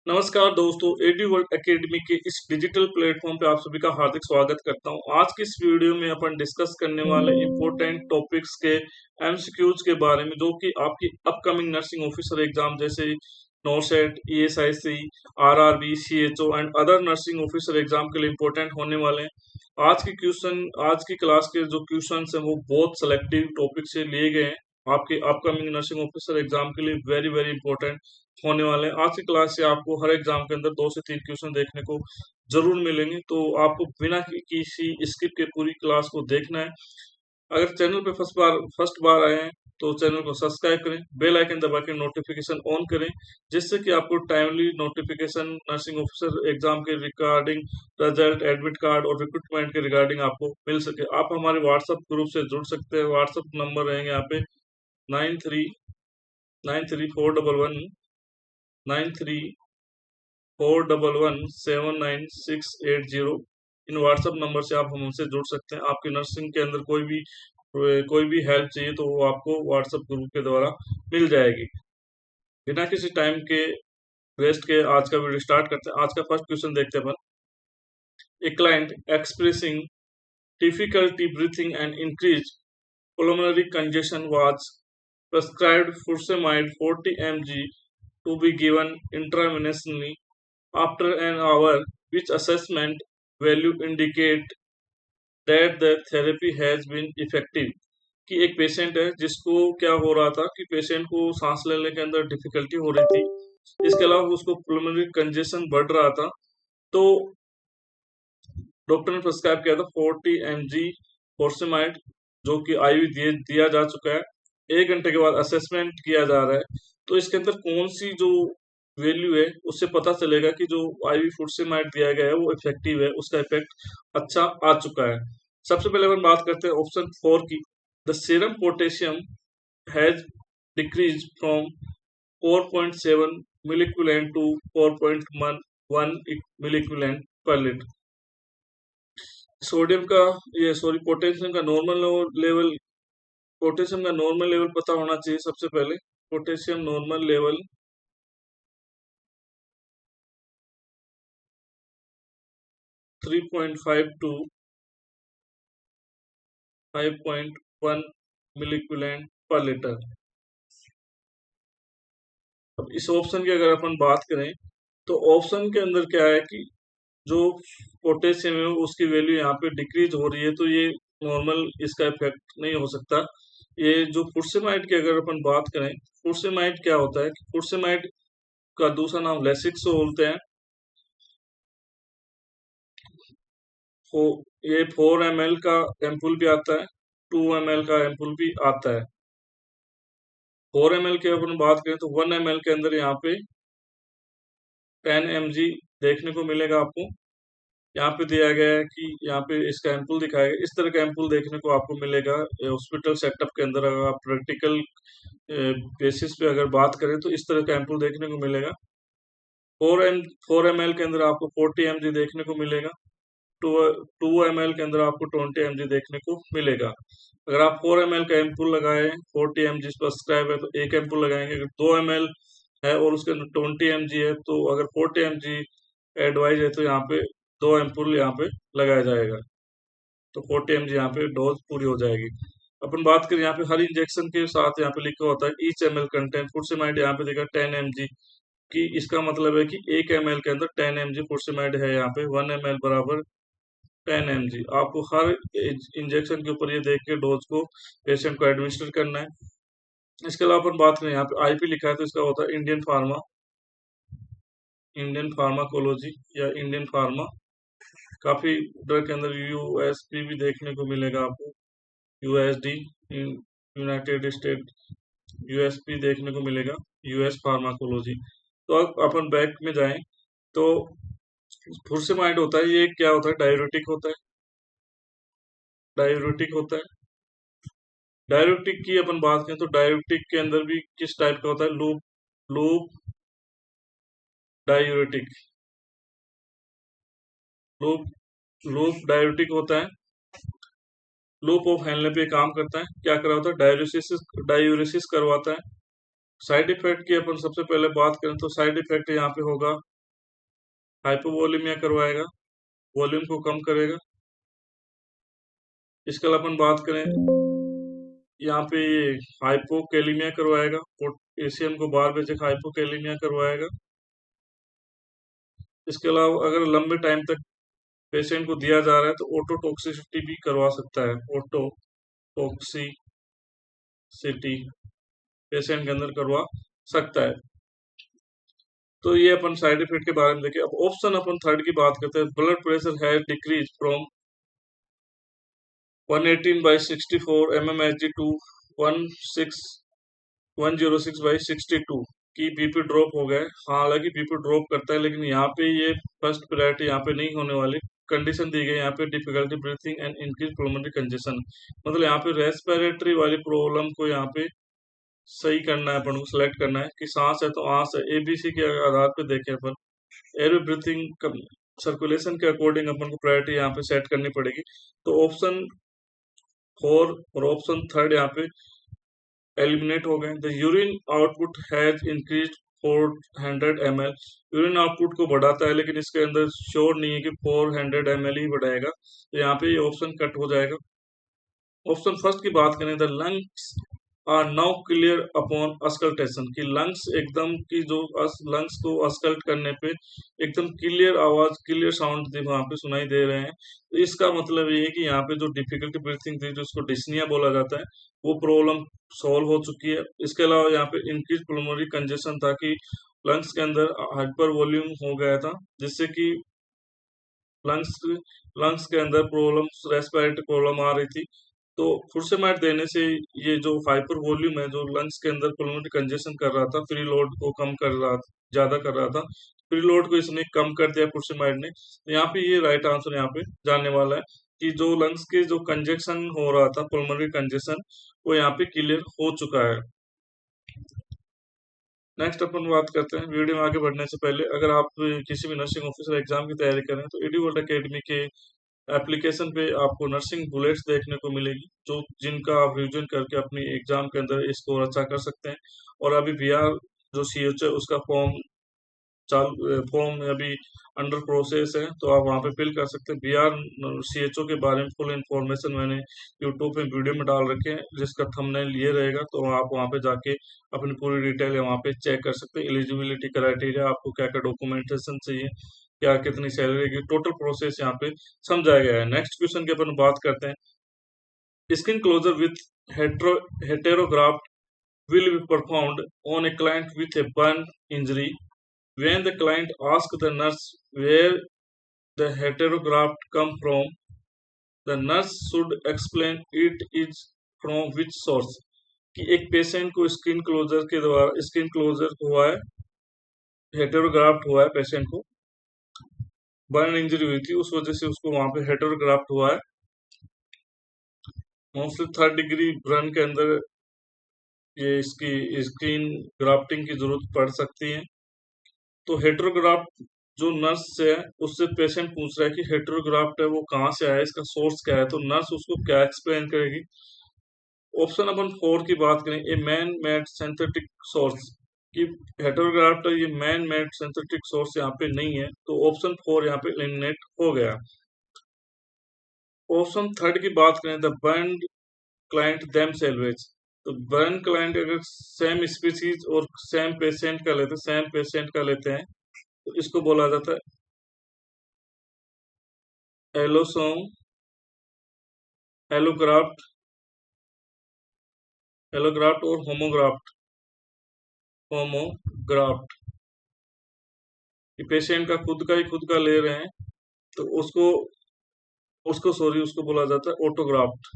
नमस्कार दोस्तों, AD world academy के इस डिजिटल प्लेटफॉर्म पे आप सभी का हार्दिक स्वागत करता हूं। आज की इस वीडियो में अपन डिस्कस करने वाले इम्पोर्टेंट टॉपिक्स के एमसीक्यूज के बारे में, जो कि आपकी अपकमिंग नर्सिंग ऑफिसर एग्जाम जैसे नोसेट, ESIC, RRB, CHO and other nursing officer exam के लिए इम्पोर्टेंट होने वाले हैं। आज की क्लास के जो क्वेश्चन हैं वो बहुत सेलेक्टिव टॉपिक से लिए गए हैं। आपके अपकमिंग नर्सिंग ऑफिसर एग्जाम के लिए वेरी वेरी इंपॉर्टेंट होने वाले हैं। आज की क्लास से आपको हर एग्जाम के अंदर 2 से 3 क्वेश्चन देखने को जरूर मिलेंगे, तो आपको बिना किसी स्किप के पूरी क्लास को देखना है। अगर चैनल पे फर्स्ट बार आए हैं तो चैनल को सब्सक्राइब करें, बेल आइकन दबा के नोटिफिकेशन ऑन करें, जिससे कि आपको timely notification nursing officer exam के रिगार्डिंग रिजल्ट, एडमिट कार्ड और रिक्रूटमेंट के रिगार्डिंग आपको मिल सके। आप हमारे व्हाट्सएप ग्रुप से जुड़ सकते हैं। व्हाट्सएप नंबर रहेंगे यहाँ पे 9394117930। इन व्हाट्सएप नंबर से आप हमसे जुड़ सकते हैं। आपकी नर्सिंग के अंदर कोई भी हेल्प चाहिए तो वो आपको व्हाट्सएप ग्रुप के द्वारा मिल जाएगी। बिना किसी टाइम के वेस्ट के आज का वीडियो स्टार्ट करते हैं। आज का फर्स्ट क्वेश्चन देखते हैं अपन। A client expressing difficulty breathing and increased pulmonary congestion was prescribed furosemide 40 mg to be given intravenously after an hour, which assessment value indicate that the therapy has been effective। कि एक patient है जिसको क्या हो रहा था कि patient को सांस लेने के अंदर डिफिकल्टी हो रही थी, इसके अलावा उसको पुलमोनरी कंजेशन बढ़ रहा था। तो डॉक्टर ने प्रिस्क्राइब किया था 40 mg फोर्सेमाइड, जो कि आईवी दिया जा चुका है। 1 घंटे के बाद असेसमेंट किया जा रहा है। तो इसके अंदर कौन सी जो वैल्यू है उससे पता चलेगा कि जो आईवी फुर्सेमाइड दिया गया है वो इफेक्टिव है, उसका इफेक्ट अच्छा आ चुका है। सबसे पहले अपन बात करते हैं ऑप्शन 4 की। The serum potassium has decrease from 4.7 milliequivalent to 4.1 milliequivalent per litre. Sodium का ये सॉरी पोटेशियम का नॉर्मल लेवल पोटेशियम का नॉर्मल लेवल पता होना चाहिए। सबसे पहले potassium normal level 3.5 to 5.1 milliequivalent per litre. अब इस ऑप्शन की अगर अपन बात करें तो ऑप्शन के अंदर क्या है कि जो पोटेशियम है उसकी वैल्यू यहाँ पे डिक्रीज हो रही है, तो ये नॉर्मल इसका इफेक्ट नहीं हो सकता। ये जो फुर्सेमाइड की अगर अपन बात करें, फुर्सेमाइड क्या होता है कि फुर्सेमाइड का दूसरा नाम लेसिक्स बोलते हैं। ये 4 ml का एम्पुल भी आता है, 2 ml का एम्पुल भी आता है। 4 ml की अपन बात करें तो 1 ml के अंदर यहाँ पे 10 mg देखने को मिलेगा आपको। यहाँ पे दिया गया है कि यहाँ पे इसका एम्पुल दिखाया गया, इस तरह का एम्पुल देखने को आपको मिलेगा हॉस्पिटल सेटअप के अंदर। अगर आप प्रैक्टिकल बेसिस पे अगर बात करें तो इस तरह का एम्पुल देखने को मिलेगा। 4 ml के अंदर आपको 40 mg देखने को मिलेगा। 2 ml के अंदर आपको 20 mg देखने को मिलेगा। अगर आप 4 ml का एम्पुल लगाए, 40 mg प्रिस्क्राइब है तो एक एम्पुल लगाएंगे। अगर 2 ml है और उसके अंदर 20 mg है तो अगर 40 mg एडवाइज है तो यहाँ पे 2 एम्पुल यहाँ पे लगाया जाएगा, तो 40 mg यहाँ पे डोज पूरी हो जाएगी। अपन बात करें यहाँ पे हर इंजेक्शन के साथ यहाँ पे लिखा होता है ईच ml कंटेंट फुर्सेमाइड। यहाँ पे देखा 10 mg की, इसका मतलब है कि 1 ml के अंदर 10 mg फुर्सेमाइड है। यहाँ पे 1 ml बराबर 10 mg। आपको हर इंजेक्शन के ऊपर ये देख के डोज को पेशेंट को एडमिनिस्टर करना है। इसके अलावा अपन बात करें यहाँ पे आईपी लिखा है तो इसका होता है इंडियन फार्माकोलॉजी या इंडियन फार्मा। काफी ड्रग के अंदर यूएसपी भी देखने को मिलेगा आपको, यूएसडी यूनाइटेड स्टेट, यूएसपी देखने को मिलेगा, यूएस फार्माकोलॉजी। तो अब अपन बैक में जाएं तो फुर्सेमाइड होता है, ये क्या होता है, डायूरेटिक होता है। डायूरेटिक होता है। डायूरेटिक की अपन बात करें तो डायूरेटिक के अंदर भी किस टाइप का होता है, loop loop diuretic. Loop loop diuretic होता है। लूप ऑफ हेनले पे काम करता है। क्या करवाता है, डायूरेसिस करवाता है। साइड इफेक्ट की अपन सबसे पहले बात करें तो साइड इफेक्ट यहाँ पे होगा हाइपोवोलेमिया करवाएगा, वॉल्यूम को कम करेगा। इसके अलावा अपन बात करें यहाँ पे ये हाइपोकैलिमिया करवाएगा, पोटेशियम को बाहर भेजेगा, हाइपोकैलिमिया करवाएगा। इसके अलावा अगर लंबे टाइम तक पेशेंट को दिया जा रहा है तो ऑटोटॉक्सिसिटी भी करवा सकता है, ऑटोटॉक्सिसिटी पेशेंट के अंदर करवा सकता है। तो ये अपन साइड इफेक्ट के बारे में देखें। अब ऑप्शन अपन थर्ड की बात करते हैं। Blood pressure has decrease from 118/64 mmHg to 106/62 की बीपी ड्रॉप हो गए। हालांकि बीपी ड्रॉप करता है, लेकिन यहाँ पे ये फर्स्ट प्रायोरिटी यहाँ पे नहीं होने वाली। कंडीशन दी गई यहाँ पे difficulty breathing and increase pulmonary congestion, मतलब यहाँ पे रेस्पिरेटरी वाली प्रॉब्लम को यहाँ पे सही करना है, अपन को सिलेक्ट करना है कि सांस है तो आंस है। एबीसी के आधार पे देखें अपन, एयर ब्रीथिंग सर्कुलेशन के अकॉर्डिंग अपन को प्रायोरिटी यहाँ पे सेट करनी पड़ेगी। तो ऑप्शन 4 और ऑप्शन थर्ड यहाँ पे एलिमिनेट हो गए। The urine output has increase 400 ml, urine output को बढ़ाता है, लेकिन इसके अंदर श्योर नहीं है कि 400 ml ही बढ़ाएगा, तो यहाँ पे ये ऑप्शन कट हो जाएगा। ऑप्शन फर्स्ट की बात करें, the lungs are now clear upon auscultation, की लंग्स एकदम की जो लंग्स को अस्कल्ट करने पे एकदम क्लियर आवाज, क्लियर साउंड वहां पे सुनाई दे रहे हैं। तो इसका मतलब ये है कि यहाँ पे जो डिफिकल्टी ब्रीथिंग थी, जो उसको डिस्निया बोला जाता है, वो प्रॉब्लम सॉल्व हो चुकी है। इसके अलावा यहाँ पे इंक्रीज पुल्मोनरी कंजेशन था कि लंग्स के अंदर हाइपर वॉल्यूम हो गया था, जिससे कि लंग्स लंग्स के अंदर प्रॉब्लम, रेस्पिरेटरी प्रॉब्लम आ रही थी। तो फुर्सेमाइड देने से ये जो हाइपर वॉल्यूम है, जो लंग्स के अंदर पुल्मोनरी कंजेशन कर रहा था, फ्री लोड को कम कर रहा था, ज्यादा कर रहा था, फ्री लोड को इसने कम कर दिया फुर्सेमाइड ने। तो यहाँ पे ये राइट आंसर यहाँ पे जाने वाला है कि जो लंग्स के जो कंजेशन हो रहा था, पुल्मोनरी कंजेशन, वो यहाँ पे क्लियर हो चुका है। नेक्स्ट अपन बात करते हैं। वीडियो में आगे बढ़ने से पहले, अगर आप किसी भी नर्सिंग ऑफिसर एग्जाम की तैयारी करें तो एडी वर्ल्ड अकेडमी के एप्लीकेशन पे आपको नर्सिंग बुलेट्स देखने को मिलेगी, जो जिनका आप रिविजन करके अपनी एग्जाम के अंदर स्कोर अच्छा कर सकते हैं। और अभी बीआर जो सीएच है उसका फॉर्म अभी अंडर प्रोसेस है, तो आप वहाँ पे फिल कर सकते हैं। बीआर सीएचओ के बारे में फुल इंफॉर्मेशन मैंने यूट्यूब पे वीडियो में डाल रखे हैं, जिसका थंबनेल ये रहेगा, तो आप वहाँ पे जाके अपनी पूरी डिटेल वहाँ पे चेक कर सकते हैं। एलिजिबिलिटी क्राइटेरिया, आपको क्या क्या डॉक्यूमेंटेशन चाहिए, क्या कितनी सैलरी की, टोटल प्रोसेस यहाँ पे समझाया गया है। नेक्स्ट क्वेश्चन की अपन बात करते हैं। Skin closure with heterograft will be performed on a client with a burn injury. When the client asks the nurse where the heterograft come from, the nurse should explain it is from which source. कि एक patient को skin closure के द्वारा, skin closure हुआ है, हेटेरोग्राफ्ट हुआ है, patient को बर्न इंजरी हुई थी, उस वजह से उसको वहां पे हेटेरोग्राफ्ट हुआ है। मोस्टली 3rd डिग्री बर्न के अंदर ये इसकी स्किन ग्राफ्टिंग की जरूरत पड़ सकती है। तो हेटेरोग्राफ्ट जो नर्स से है, उससे पेशेंट पूछ रहा है कि हेटेरोग्राफ्ट है वो कहाँ से आया, इसका सोर्स क्या है, तो नर्स उसको क्या एक्सप्लेन करेगी। ऑप्शन अपन 4 की बात करें, a man made synthetic source, कि हेटेरोग्राफ्ट ये मैन मेड सिंथेटिक सोर्स यहाँ पे नहीं है, तो ऑप्शन 4 यहाँ पे एलिमिनेट हो गया। ऑप्शन 3 की बात करें, the burn client them salvage, तो बर्न क्लाइंट अगर सेम स्पीसीज और सेम पेशेंट का लेते हैं तो इसको बोला जाता है एलोग्राफ्ट और होमोग्राफ्ट, कि पेशेंट का खुद का ले रहे हैं, तो उसको बोला जाता है ऑटोग्राफ्ट।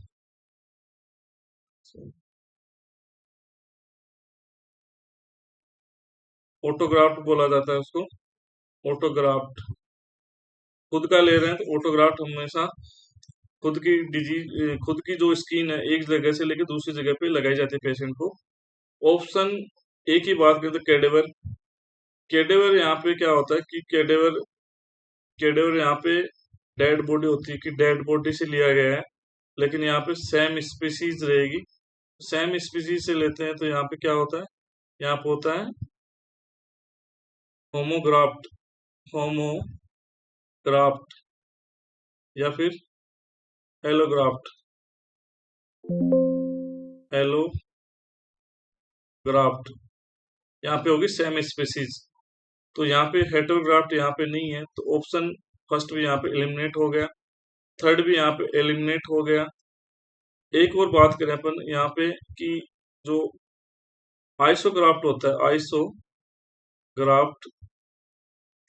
ऑटोग्राफ्ट बोला जाता है उसको, ऑटोग्राफ्ट। खुद का ले रहे हैं तो ऑटोग्राफ्ट हमेशा खुद की जो स्किन है एक जगह से लेकर दूसरी जगह पे लगाई जाती है पेशेंट को। ऑप्शन ए की बात करें तो कैडेवर यहाँ पे क्या होता है कि कैडेवर यहाँ पे डेड बॉडी होती है, कि डेड बॉडी से लिया गया है, लेकिन यहाँ पे सेम स्पीसीज रहेगी। सेम स्पीसीज से लेते हैं तो यहाँ पे क्या होता है, यहाँ पे होता है होमोग्राफ्ट ग्राफ्ट या फिर एलोग्राफ्ट, एलोग्राफ्ट यहाँ पे होगी सेम स्पीसीज। तो यहाँ पे हेटेरोग्राफ्ट यहाँ पे नहीं है, तो ऑप्शन फर्स्ट भी यहाँ पे एलिमिनेट हो गया, थर्ड भी यहाँ पे एलिमिनेट हो गया। एक और बात करें अपन यहाँ पे कि जो आइसोग्राफ्ट होता है,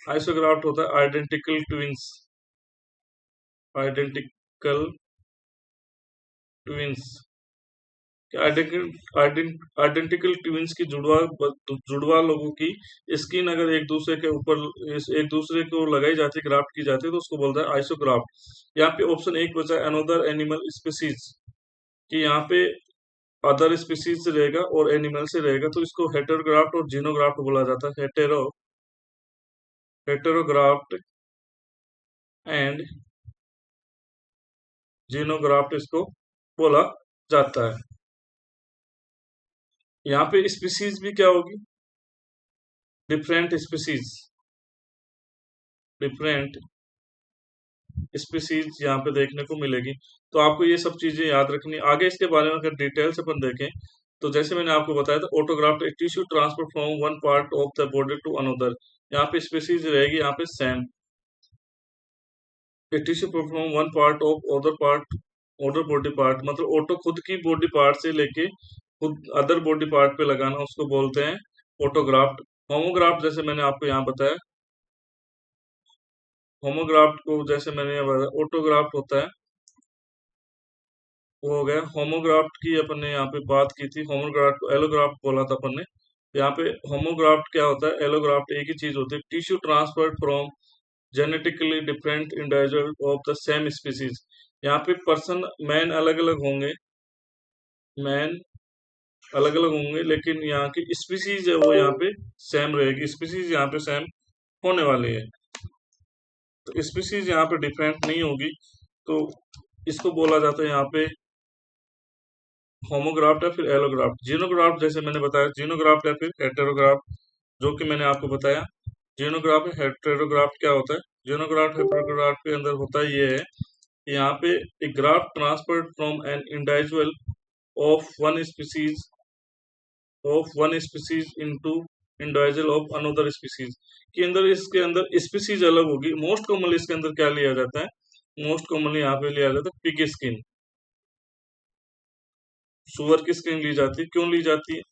आइसोग्राफ्ट होता है identical twins, identical twins identical twins की जुड़वा लोगों की स्किन अगर एक दूसरे के ऊपर एक दूसरे को लगाई जाती है, ग्राफ्ट की जाती है, तो उसको बोलता है आइसोग्राफ्ट। यहाँ पे ऑप्शन एक बचा है अनदर एनिमल स्पीसीज, कि यहाँ पे अदर स्पीसीज से रहेगा और एनिमल से रहेगा, तो इसको हेटेरोग्राफ्ट और जीनोग्राफ्ट बोला जाता है। हेटेरोग्राफ्ट एंड जीनोग्राफ्ट इसको बोला जाता है। यहाँ पे स्पीसीज भी क्या होगी, डिफरेंट स्पीसीज यहाँ पे देखने को मिलेगी। तो आपको ये सब चीजें याद रखनी। आगे इसके बारे में अगर डिटेल से अपन देखें, तो जैसे मैंने आपको बताया था, ऑटोग्राफ्ट एक tissue transfer from one part of the body to another, यहाँ पे स्पीसीज रहेगी यहाँ पे same. Tissue from one part of other body part, मतलब ऑटो खुद की बॉडी पार्ट से लेके खुद अदर बॉडी पार्ट पे लगाना, उसको बोलते हैं ऑटोग्राफ्ट। होमोग्राफ्ट जैसे मैंने आपको यहाँ बताया, होमोग्राफ्ट को जैसे मैंने यहाँ बताया, ऑटोग्राफ्ट होता है वो हो गया। होमोग्राफ्ट की अपन ने यहाँ पे बात की थी, होमोग्राफ्ट को एलोग्राफ्ट बोला था अपन ने। यहाँ पे होमोग्राफ्ट क्या होता है, एलोग्राफ्ट एक ही चीज होती है, tissue transferred from genetically different individual of the same species. यहाँ पे पर्सन मैन अलग अलग होंगे, मैन अलग अलग होंगे, लेकिन यहाँ की स्पीसीज है वो यहाँ पे सेम रहेगी, स्पीसीज यहाँ पे सेम होने वाली है। तो स्पीसीज यहाँ पे डिफरेंट नहीं होगी, तो इसको बोला जाता है यहाँ पे होमोग्राफ्ट या फिर एलोग्राफ्ट। जीनोग्राफ्ट जैसे मैंने बताया, जीनोग्राफ्ट या फिर हेटेरोग्राफ्ट, जो कि मैंने आपको बताया। जीनोग्राफ्ट हेटेरोग्राफ्ट क्या होता है, जीनोग्राफ्ट हेटेरोग्राफ्ट के अंदर होता ये है, यहाँ पे एक graft transferred from an individual of one species into individual of another species के अंदर, इसके अंदर स्पीसीज अलग होगी। मोस्ट कॉमनली इसके अंदर क्या लिया जाता है, मोस्ट कॉमनली यहाँ पे लिया जाता है पिग स्किन, सुअर की स्किन ली जाती है। क्यों ली जाती है,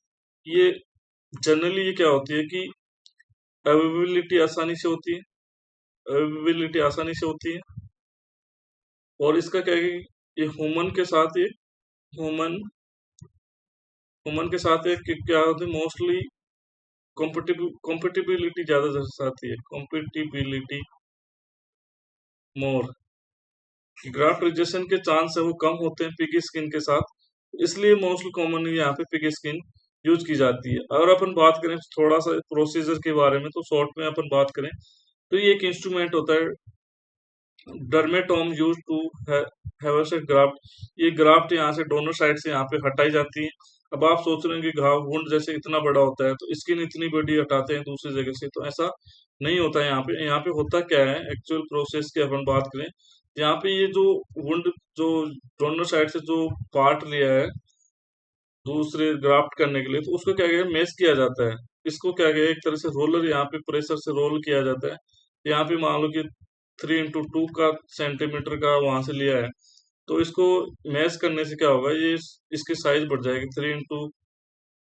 ये जनरली ये क्या होती है कि अवेलेबिलिटी आसानी से होती है, अवेलेबिलिटी आसानी से होती है, और इसका क्या है कि ये ह्यूमन के साथ क्या होती है, मोस्टली कॉम्पेटिबिलिटी ज्यादा दर्शाती है, कॉम्पेटिबिलिटी मोर, ग्राफ्ट रिजेक्शन के चांस है वो कम होते हैं पिग स्किन के साथ, इसलिए मोस्ट कॉमनली यहाँ पे पिग स्किन यूज की जाती है। अगर अपन बात करें थोड़ा सा प्रोसीजर के बारे में, तो शॉर्ट में अपन बात करें तो ये एक इंस्ट्रूमेंट होता है, डर्मेटोम यूज टू हैवर्सेट ग्राफ्ट। ये ग्राफ्ट यहाँ से दोनों साइड से यहाँ पे हटाई जाती है। अब आप सोच रहे हैं कि घाव वुंड जैसे इतना बड़ा होता है तो स्किन इतनी बड़ी हटाते हैं दूसरी जगह से, तो ऐसा नहीं होता है। यहाँ पे होता क्या है, एक्चुअल प्रोसेस की अपन बात करें, यहाँ पे ये जो वुंड जो दोनों साइड से जो पार्ट लिया है दूसरे ग्राफ्ट करने के लिए, तो उसको क्या गया मेश किया जाता है। इसको क्या गया एक तरह से रोलर, यहाँ पे प्रेशर से रोल किया जाता है। यहाँ पे मान लो कि 3x2 का सेंटीमीटर का वहां से लिया है, तो इसको मैश करने से क्या होगा, ये इसकी साइज बढ़ जाएगी,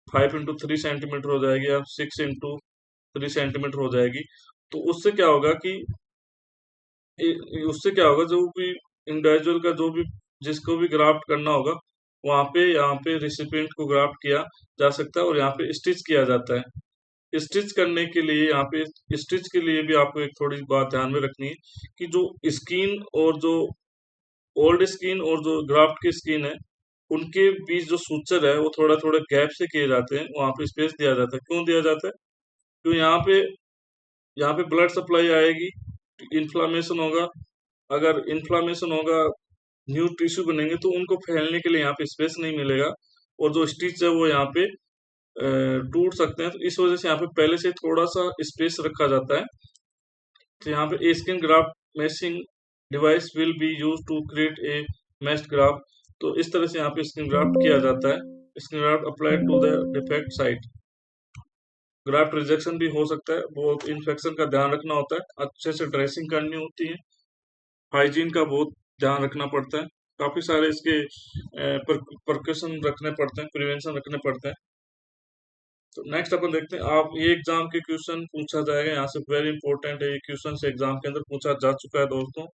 5x3 सेंटीमीटर हो जाएगी, या 6x3 सेंटीमीटर हो जाएगी। तो उससे क्या होगा, जो भी इंडिविजुअल का जो भी जिसको भी ग्राफ्ट करना होगा, वहां पे यहाँ पे रिसिपिएंट को ग्राफ्ट किया जा सकता है, और यहाँ पे स्टिच किया जाता है। स्टिच करने के लिए यहाँ पे स्टिच के लिए भी आपको एक थोड़ी बात ध्यान में रखनी है कि जो स्किन और जो ओल्ड स्किन और जो ग्राफ्ट की स्किन है, उनके बीच जो सूचर है वो थोड़ा थोड़ा गैप से किए जाते हैं, वहां पे स्पेस दिया जाता है। क्यों दिया जाता है, क्यों यहाँ पे ब्लड सप्लाई आएगी, इन्फ्लामेशन होगा, अगर इन्फ्लामेशन होगा न्यू टिश्यू बनेंगे, तो उनको फैलने के लिए यहाँ पे स्पेस नहीं मिलेगा, और जो स्टिच है वो यहाँ पे टूट सकते हैं। तो इस वजह से यहाँ पे पहले से थोड़ा सा स्पेस रखा जाता है, तो यहाँ पे a skin graft meshing device will be use to create a meshed graft. तो इस तरह से यहाँ पे स्किन ग्राफ्ट किया जाता है। Skin graft applied to the defect site. Graft rejection भी हो सकता है, बहुत इन्फेक्शन का ध्यान रखना होता है, अच्छे से ड्रेसिंग करनी होती है, हाइजीन का बहुत ध्यान रखना पड़ता है, काफी सारे इसके प्रिकॉशन रखने पड़ते हैं, प्रिवेंशन रखने पड़ते हैं। तो नेक्स्ट अपन देखते हैं, आप ये एग्जाम के क्वेश्चन पूछा जाएगा यहाँ से, वेरी इंपॉर्टेंट है ये क्वेश्चन से, एग्जाम के अंदर पूछा जा चुका है दोस्तों।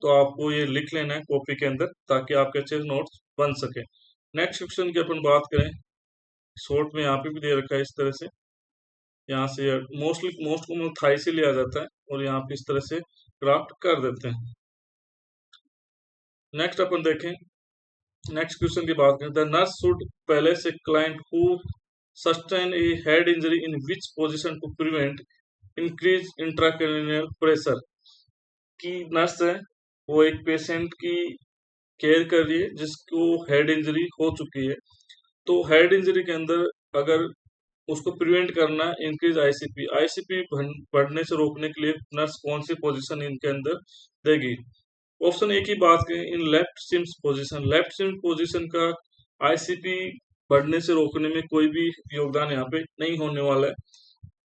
तो आपको ये लिख लेना है कॉपी के अंदर ताकि आपके अच्छे नोट्स बन सके। नेक्स्ट क्वेश्चन की अपन बात करें, शॉर्ट में यहाँ पे भी दे रखा है इस तरह से, यहाँ से मोस्ट को थाई से लिया जाता है और यहाँ पे इस तरह से क्राफ्ट कर देते हैं। नेक्स्ट अपन देखें, नेक्स्ट क्वेश्चन की बात करें, द नर्स शुड पहले से client who sustain a head injury in which position to prevent increase intracranial pressure. की नर्स है वो एक पेशेंट की केयर कर रही है जिसको हेड इंजरी हो चुकी है। तो हेड इंजरी के अंदर अगर उसको प्रिवेंट करना है, इंक्रीज आईसीपी, आईसीपी बढ़ने से रोकने के लिए नर्स कौन सी पोजीशन इनके अंदर देगी। ऑप्शन एक ही बात करें, in left Sims position, left Sim position का आईसीपी बढ़ने से रोकने में कोई भी योगदान यहाँ पे नहीं होने वाला है।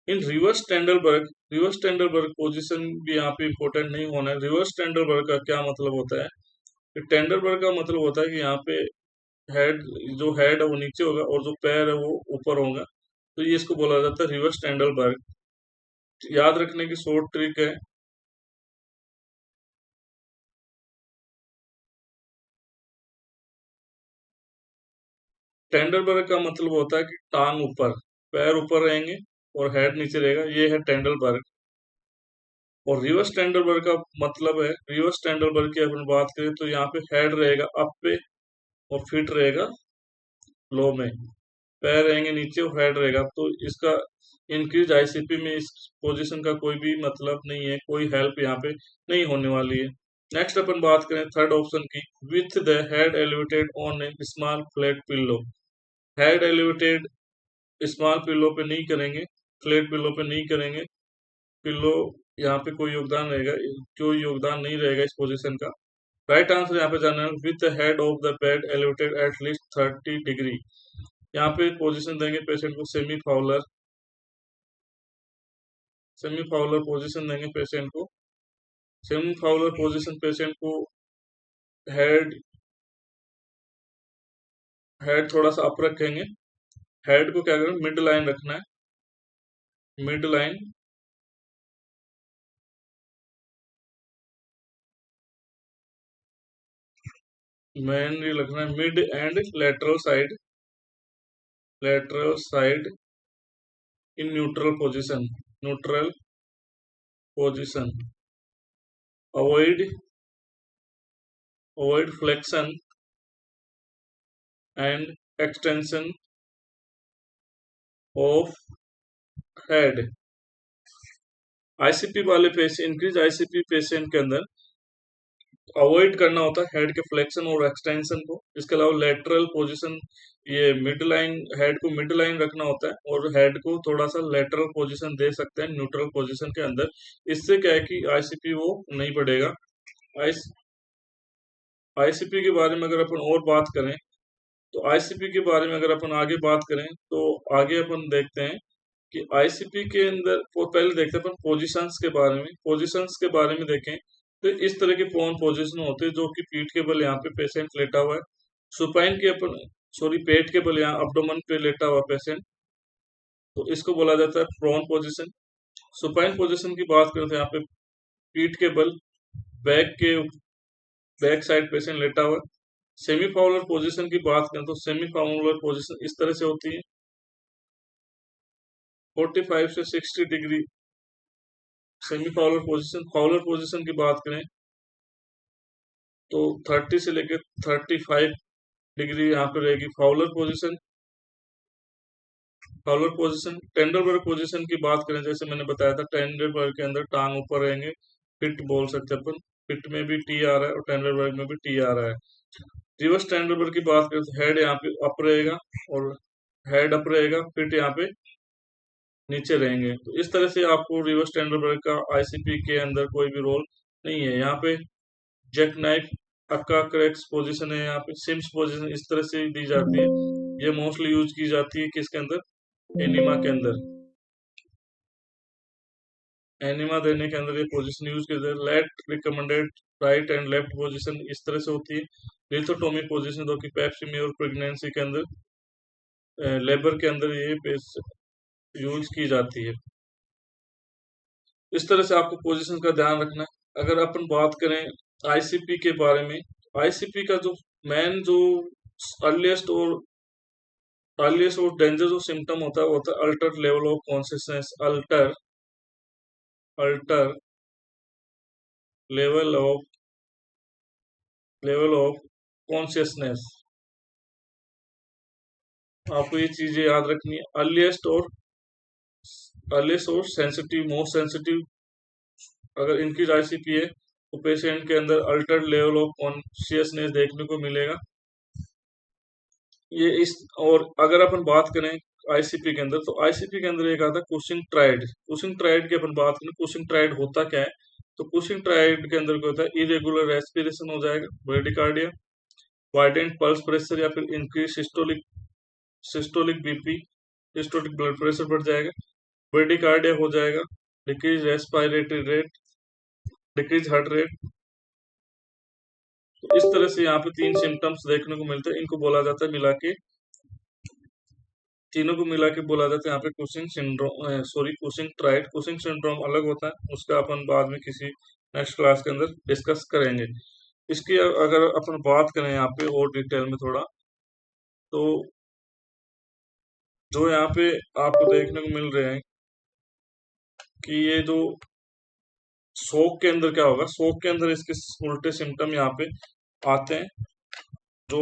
इन रिवर्स टेंडरबर्ग पोजीशन भी यहाँ पे इंपॉर्टेंट नहीं होना है। रिवर्स टेंडरबर्ग का क्या मतलब होता है? टेंडरबर्ग का मतलब होता है कि यहाँ पे हेड, जो हेड है वो नीचे होगा और जो पैर है वो ऊपर होगा, तो ये इसको बोला जाता है रिवर्स टेंडरबर्ग। याद रखने की शॉर्ट ट्रिक है, टेंडरबर्ग का मतलब होता है कि टांग ऊपर, पैर ऊपर रहेंगे और हेड नीचे रहेगा, ये है टेंडरबर्ग। और रिवर्स टेंडरबर्ग का मतलब है, रिवर्स टेंडरबर्ग की अगर बात करें तो यहाँ पे हेड रहेगा अप पे और फीट रहेगा लो में, पैर रहेंगे नीचे और हेड रहेगा। तो इसका इंक्रीज आईसीपी में इस पोजीशन का कोई भी मतलब नहीं है, कोई हेल्प यहाँ पे नहीं होने वाली है। नेक्स्ट अपन बात करें थर्ड ऑप्शन की, with the head elevated on A small flat pillow. Head elevated small pillow पे नहीं करेंगे, फ्लैट पिल्लो पे नहीं करेंगे, पिल्लो यहाँ पे कोई योगदान रहेगा, कोई योगदान नहीं रहेगा इस पोजीशन का। राइट आंसर यहाँ पे जाना है, with the head of the bed elevated at least 30 degree. यहाँ पे पोजीशन देंगे पेशेंट को semi Fowler, semi Fowler position देंगे पेशेंट को। सेमी फाउलर पोजीशन पेशेंट को हेड हेड थोड़ा सा अप रखेंगे, हेड को क्या करें मिड लाइन रखना है, मिड लाइन, मेनली रखना है mid and lateral side, lateral side in neutral position, neutral position, avoid avoid flexion and extension of head. ICP वाले पेशेंट, इंक्रीज आईसीपी पेशेंट के अंदर अवॉइड करना होता है हेड के फ्लेक्शन और एक्सटेंशन को। इसके अलावा लेटरल पोजीशन, ये मिड लाइन, हेड को मिड लाइन रखना होता है और हेड को थोड़ा सा लेटरल पोजीशन दे सकते हैं न्यूट्रल पोजीशन के अंदर। इससे क्या है कि आईसीपी वो नहीं बढ़ेगा। आईसीपी के बारे में अगर अपन और बात करें, तो आईसीपी के बारे में अगर अपन आगे बात करें तो आगे अपन देखते हैं कि आईसीपी के अंदर, पहले देखते हैं अपन पोजीशंस के बारे में। पोजीशंस के बारे में देखें तो इस तरह के प्रोन पोजीशन होते हैं, जो कि पीठ के बल यहाँ पे पेशेंट लेटा हुआ है, सुपाइन के अपन पेट के बल यहाँ अब्डोमन पे लेटा हुआ पेशेंट, तो इसको बोला जाता है प्रोन पोजीशन। सुपाइन पोजीशन की बात करते हैं, यहाँ पे पीठ के बल बैक साइड पेशेंट लेटा हुआ है। सेमी फाउलर पोजीशन की बात करें तो सेमी फाउलर पोजीशन इस तरह से होती है, 45 से 60 degree semi Fowler position. Fowler position की बात करें तो 30 से लेकर 35 डिग्री यहाँ पे रहेगी Fowler position. Fowler position, Trendelenburg position की बात करें, जैसे मैंने बताया था, टेंडरबर्ग के अंदर टांग ऊपर रहेंगे, फिट बोल सकते हैं अपन, फिट में भी टी आ रहा है और टेंडरबर्ग में भी टी आ रहा है। रिवर्स टेंडरबर्ग की बात करें तो हेड यहाँ पे अप रहेगा और हेड अप रहेगा, फिट यहाँ पे नीचे रहेंगे। तो इस तरह से आपको रिवर्स टेंडर ब्रेक का आईसीपी के अंदर कोई भी रोल नहीं है। यहाँ पे जैक नाइफ, अक्का क्रैक्स पोजीशन है, यहाँ पे सिम्स पोजीशन इस तरह से दी जाती है। ये मोस्टली यूज की जाती है किसके अंदर, एनिमा के अंदर। एनिमा देने के अंदर ये पोजीशन यूज की जाती है। Late recommended right and left position इस तरह से होती है। लिथोटोमी पोजीशन जो कि पेप्सिमी और प्रेगनेंसी के अंदर लेबर के अंदर ये यूज की जाती है। इस तरह से आपको पोजीशन का ध्यान रखना है। अगर अपन बात करें आईसीपी के बारे में, आईसीपी का जो मेन जो अर्लीस्ट और डेंजर जो सिम्टम होता है वो होता है alter level of consciousness, alter level of consciousness. आपको ये चीजें याद रखनी है। अर्लीस्ट और सेंसिटिव, मोस्ट सेंसिटिव अगर इंक्रीज आईसीपी है तो पेशेंट के अंदर अल्टर्ड लेवल ऑफ कॉन्शियसनेस देखने को मिलेगा। ये इस और अगर अपन बात करें आईसीपी के अंदर, तो आईसीपी के अंदर एक आता है कुशिंग ट्राइड। कुशिंग ट्राइड की अपन बात करें, कुशिंग ट्राइड होता क्या है, तो कुशिंग ट्राइड के अंदर क्या होता है, इरेगुलर रेस्पिरेशन हो जाएगा, ब्रेडिकार्डिया, वाइडेंट पल्स प्रेशर या फिर increase systolic BP, systolic blood pressure बढ़ जाएगा, ब्रेडिकार्डिया हो जाएगा, decrease respiratory rate, decrease heart rate. तो इस तरह से यहाँ पे 3 सिम्टम्स देखने को मिलते हैं। इनको बोला जाता है मिला के, तीनों को मिला के बोला जाता है यहाँ पे Cushing syndrome, Cushing tried. Cushing syndrome अलग होता है, उसका अपन बाद में किसी नेक्स्ट क्लास के अंदर डिस्कस करेंगे। इसकी अगर अपन बात करें यहाँ पे और डिटेल में थोड़ा, तो जो यहाँ पे आपको देखने को मिल रहे हैं कि ये जो शोक के अंदर क्या होगा, शोक के अंदर इसके उल्टे सिम्टम यहाँ पे आते हैं। जो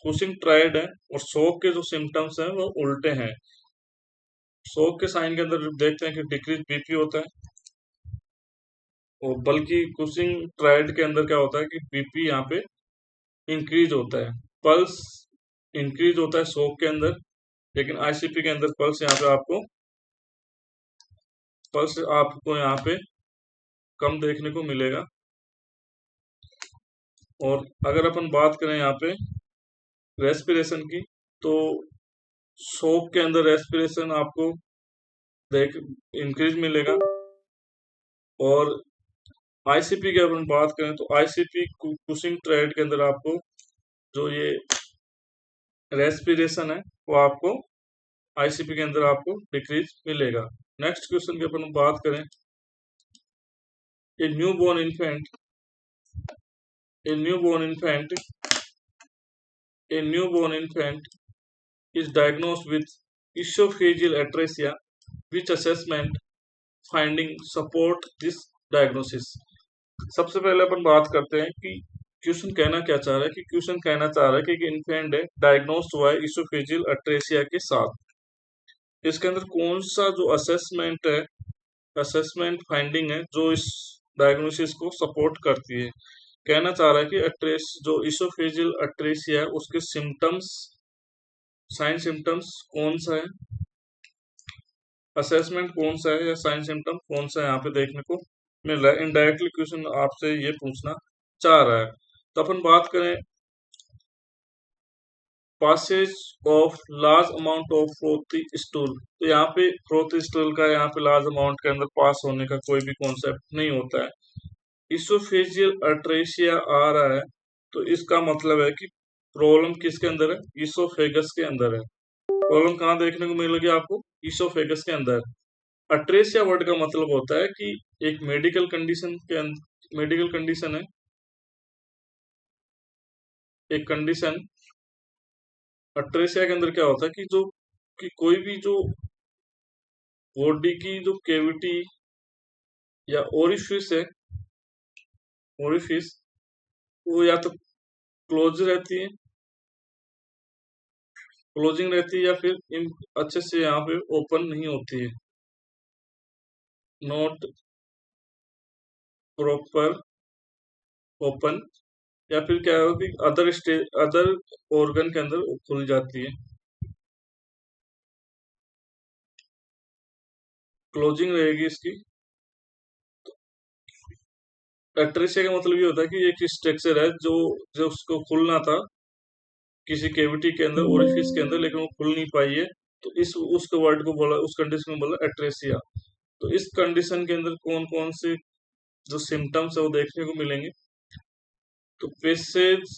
कुशिंग ट्राइड है और शोक के जो सिम्टम्स हैं वो उल्टे हैं। शोक के साइन के अंदर देखते हैं कि डिक्रीज बीपी होता है, और बल्कि कुशिंग ट्राइड के अंदर क्या होता है कि बीपी यहाँ पे इंक्रीज होता है, पल्स इंक्रीज होता है शोक के अंदर, लेकिन आईसीपी के अंदर पल्स आपको यहाँ पे कम देखने को मिलेगा। और अगर अपन बात करें यहाँ पे रेस्पिरेशन की, तो शोक के अंदर रेस्पिरेशन आपको इंक्रीज मिलेगा। और आईसीपी की अपन बात करें तो आईसीपी कुशिंग ट्राइड के अंदर आपको जो ये रेस्पिरेशन है वो आपको आईसीपी के अंदर आपको डिक्रीज मिलेगा। नेक्स्ट क्वेश्चन की अपन बात करें, a newborn infant is diagnosed with esophageal atresia, which assessment finding support this diagnosis। सबसे पहले अपन बात करते हैं कि क्वेश्चन कहना क्या चाह रहा है, कि क्वेश्चन कहना चाह रहा है कि एक इन्फेंट है डायग्नोस्ड हुआ है इसोफेजियल अट्रेसिया के साथ। इसके अंदर कौन सा जो असेसमेंट फाइंडिंग है जो इस डायग्नोसिस को सपोर्ट करती है। कहना चाह रहा है कि जो इसोफेजियल अट्रेसिया है उसके साइन सिम्टम्स कौन सा है, असेसमेंट कौन सा है, या साइन सिम्टम कौन सा है यहाँ पे देखने को मिल रहा है। इनडायरेक्टली क्वेश्चन आपसे ये पूछना चाह रहा है। तो अपन बात करें passage of large amount of frothy stool, तो यहाँ पे फ्रोथी स्टूल का यहाँ पे लार्ज अमाउंट के अंदर पास होने का कोई भी कॉन्सेप्ट नहीं होता है। इसोफेजियल अट्रेसिया आ रहा है तो इसका मतलब है कि प्रॉब्लम किसके अंदर है, इसोफेगस के अंदर है। प्रॉब्लम कहाँ देखने को मिलेगी आपको, इसोफेगस के अंदर। अट्रेसिया वर्ड का मतलब होता है कि एक मेडिकल कंडीशन है, एक कंडीशन। अट्रेसिया के अंदर क्या होता है कि कोई भी जो बॉडी की जो कैविटी या ओरिफिस है, वो या तो क्लोजिंग रहती है या फिर अच्छे से यहाँ पे ओपन नहीं होती है, नॉट प्रॉपर ओपन, या फिर क्या है कि अदर ऑर्गन के अंदर खुल जाती है। क्लोजिंग रहेगी इसकी। एट्रेसिया का मतलब ये होता है कि एक स्ट्रक्चर है जो जो उसको खुलना था किसी कैविटी के अंदर, ओरिफिस के अंदर, लेकिन वो खुल नहीं पाई है, तो इस उसके वर्ड को बोला, उस कंडीशन को बोला एट्रेसिया। तो इस कंडीशन के अंदर कौन कौन से जो सिम्टम्स है वो देखने को मिलेंगे। तो passage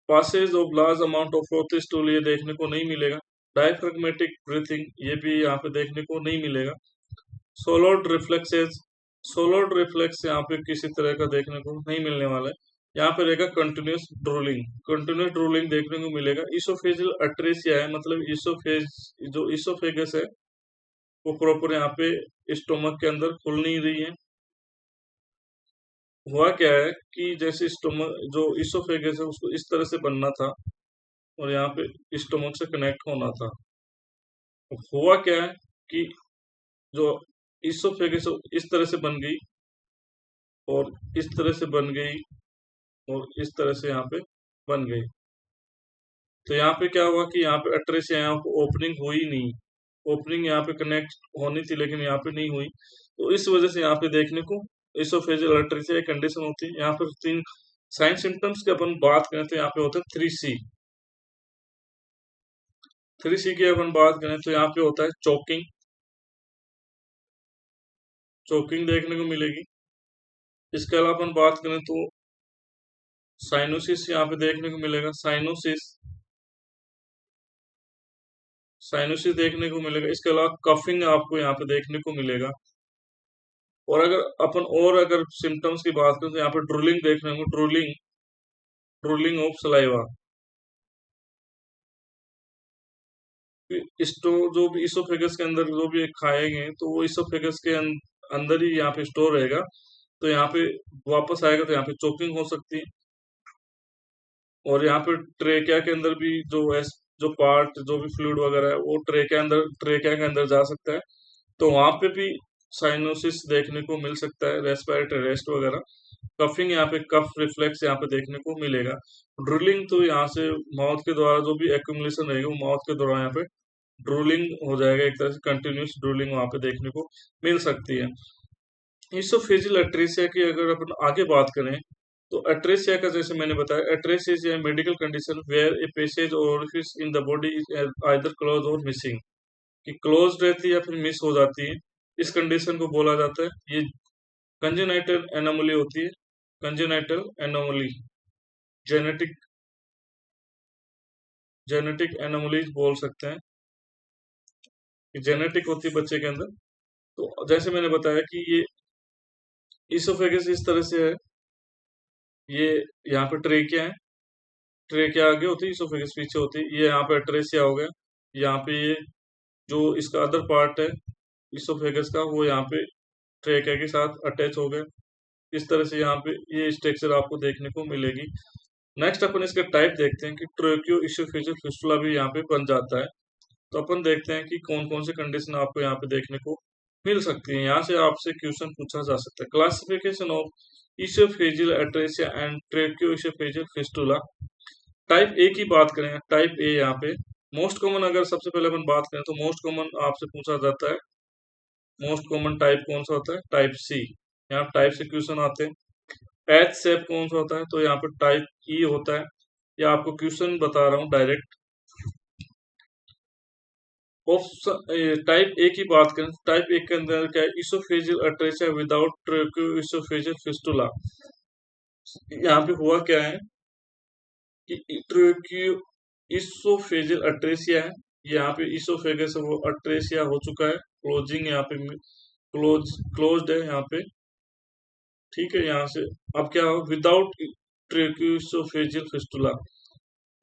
passage of large amount of frothy stool ये देखने को नहीं मिलेगा। डायफ्रेगमेटिक ब्रीथिंग ये भी यहाँ पे देखने को नहीं मिलेगा। सोलोड रिफ्लेक्सेस, सोलोड रिफ्लेक्स यहाँ पे किसी तरह का देखने को नहीं मिलने वाला है। यहाँ पे रहेगा कंटिन्यूस ड्रूलिंग, कंटिन्यूस ड्रूलिंग देखने को मिलेगा। इसोफेजियल अट्रेसिया है, मतलब इसोफेज जो इसोफेगस है वो प्रॉपर यहाँ पे स्टोमक के अंदर खुल नहीं रही है। हुआ क्या है कि जैसे स्टोमक जो इसोफेगस है उसको इस तरह से बनना था और यहाँ पे स्टोमक से कनेक्ट होना था। हुआ क्या है कि जो इसोफेगस इस तरह से बन गई और इस तरह से बन गई और इस तरह से यहाँ पे बन गई। तो यहाँ पे क्या हुआ कि यहाँ पे अट्रेसिया यहाँ पे ओपनिंग हुई नहीं, ओपनिंग यहाँ पे कनेक्ट होनी थी लेकिन यहाँ पे नहीं हुई। तो इस वजह से यहाँ पे देखने को इसोफेजियल अट्रेसिया कंडीशन होती है। यहाँ पर 3 साइन सिम्टम्स की अपन बात करें तो यहाँ पे होता है 3C। 3C की अपन बात करें तो यहाँ पे होता है चोकिंग, चोकिंग देखने को मिलेगी। इसके अलावा अपन बात करें तो साइनोसिस यहाँ पे देखने को मिलेगा, साइनोसिस, साइनोसिस देखने को मिलेगा। इसके अलावा कफिंग आपको यहाँ पे देखने को मिलेगा। और अगर अपन और अगर सिम्टम्स की बात करें तो यहाँ पे ड्रूलिंग देखने को, ड्रूलिंग, ड्रूलिंग ऑफ सलाइवा। स्टो जो भी इसोफेगस के अंदर जो भी खाएंगे तो वो इसोफेगस के अंदर ही यहाँ पे स्टोर रहेगा, तो यहाँ पे वापस आएगा तो यहाँ पे चोकिंग हो सकती है। और यहाँ पे ट्रेकिया के अंदर भी जो पार्ट जो भी फ्लूइड वगैरह है वो ट्रेकिया के अंदर जा सकता है, तो वहां पे भी साइनोसिस देखने को मिल सकता है, रेस्पिरेटरी अरेस्ट वगैरह। कफिंग यहाँ पे कफ रिफ्लेक्स यहाँ पे देखने को मिलेगा। ड्रिलिंग तो यहाँ से माउथ के द्वारा जो भी एक्यूमुलेशन रहेगा वो माउथ के द्वारा यहाँ पे ड्रूलिंग हो जाएगा, एक तरह से कंटिन्यूस ड्रूलिंग वहां पे देखने को मिल सकती है। इसोफेजियल अट्रेसिया की अगर अपन आगे बात करें तो अट्रेसिया का जैसे मैंने बताया, atresia is a medical condition where a passage और orifice in the body is either close और मिसिंग, कि क्लोज रहती है या फिर मिस हो जाती है। इस कंडीशन को बोला जाता है, ये कंजेनाइटल एनोमली होती है, congenital anomaly, genetic genetic anomalies बोल सकते हैं कि जेनेटिक होती है बच्चे के अंदर। तो जैसे मैंने बताया कि ये इसोफेगस इस तरह से है, ये यहाँ पे ट्रेकिया है, ट्रेकिया आगे होती है, इसोफेगस पीछे होती है, ये यहाँ पे अट्रेसिया हो गया। यहाँ पे ये जो इसका अदर पार्ट है इसोफेगस का वो यहाँ पे ट्रेकिया के साथ अटैच हो गया। इस तरह से यहाँ पे ये स्ट्रक्चर आपको देखने को मिलेगी। नेक्स्ट अपन इसका टाइप देखते हैं कि ट्रोकियो इसोफेजियल फिस्टुला भी यहाँ पे बन जाता है। तो अपन देखते हैं कि कौन कौन से कंडीशन आपको यहाँ पे देखने को मिल सकती है। यहाँ से आपसे क्वेश्चन पूछा जा सकता है, classification of oesophageal अट्रेसिया and ट्रेकियो oesophageal fistula. Type A की बात करें, टाइप ए यहाँ पे मोस्ट कॉमन, अगर सबसे पहले अपन बात करें तो मोस्ट कॉमन आपसे पूछा जाता है, मोस्ट कॉमन टाइप कौन सा होता है, टाइप सी। यहाँ टाइप से क्वेश्चन आते हैं। एच सेप कौन सा होता है, तो यहाँ पे टाइप ई होता है। या आपको क्वेश्चन बता रहा हूँ डायरेक्ट। टाइप ए की बात करें, टाइप ए के अंदर क्या है, oesophageal atresia without ट्रोकियो oesophageal fistula. यहाँ पे हुआ क्या है कि ट्रोकियो इसोफेजियल अट्रेसिया है, यहाँ पे इसोफेगस वो अट्रेसिया हो चुका है, क्लोजिंग यहाँ पे क्लोज्ड है यहाँ पे, ठीक है। यहाँ से अब क्या हो, विदाउट ट्रोकियो इसोफेजियल फिस्टुला,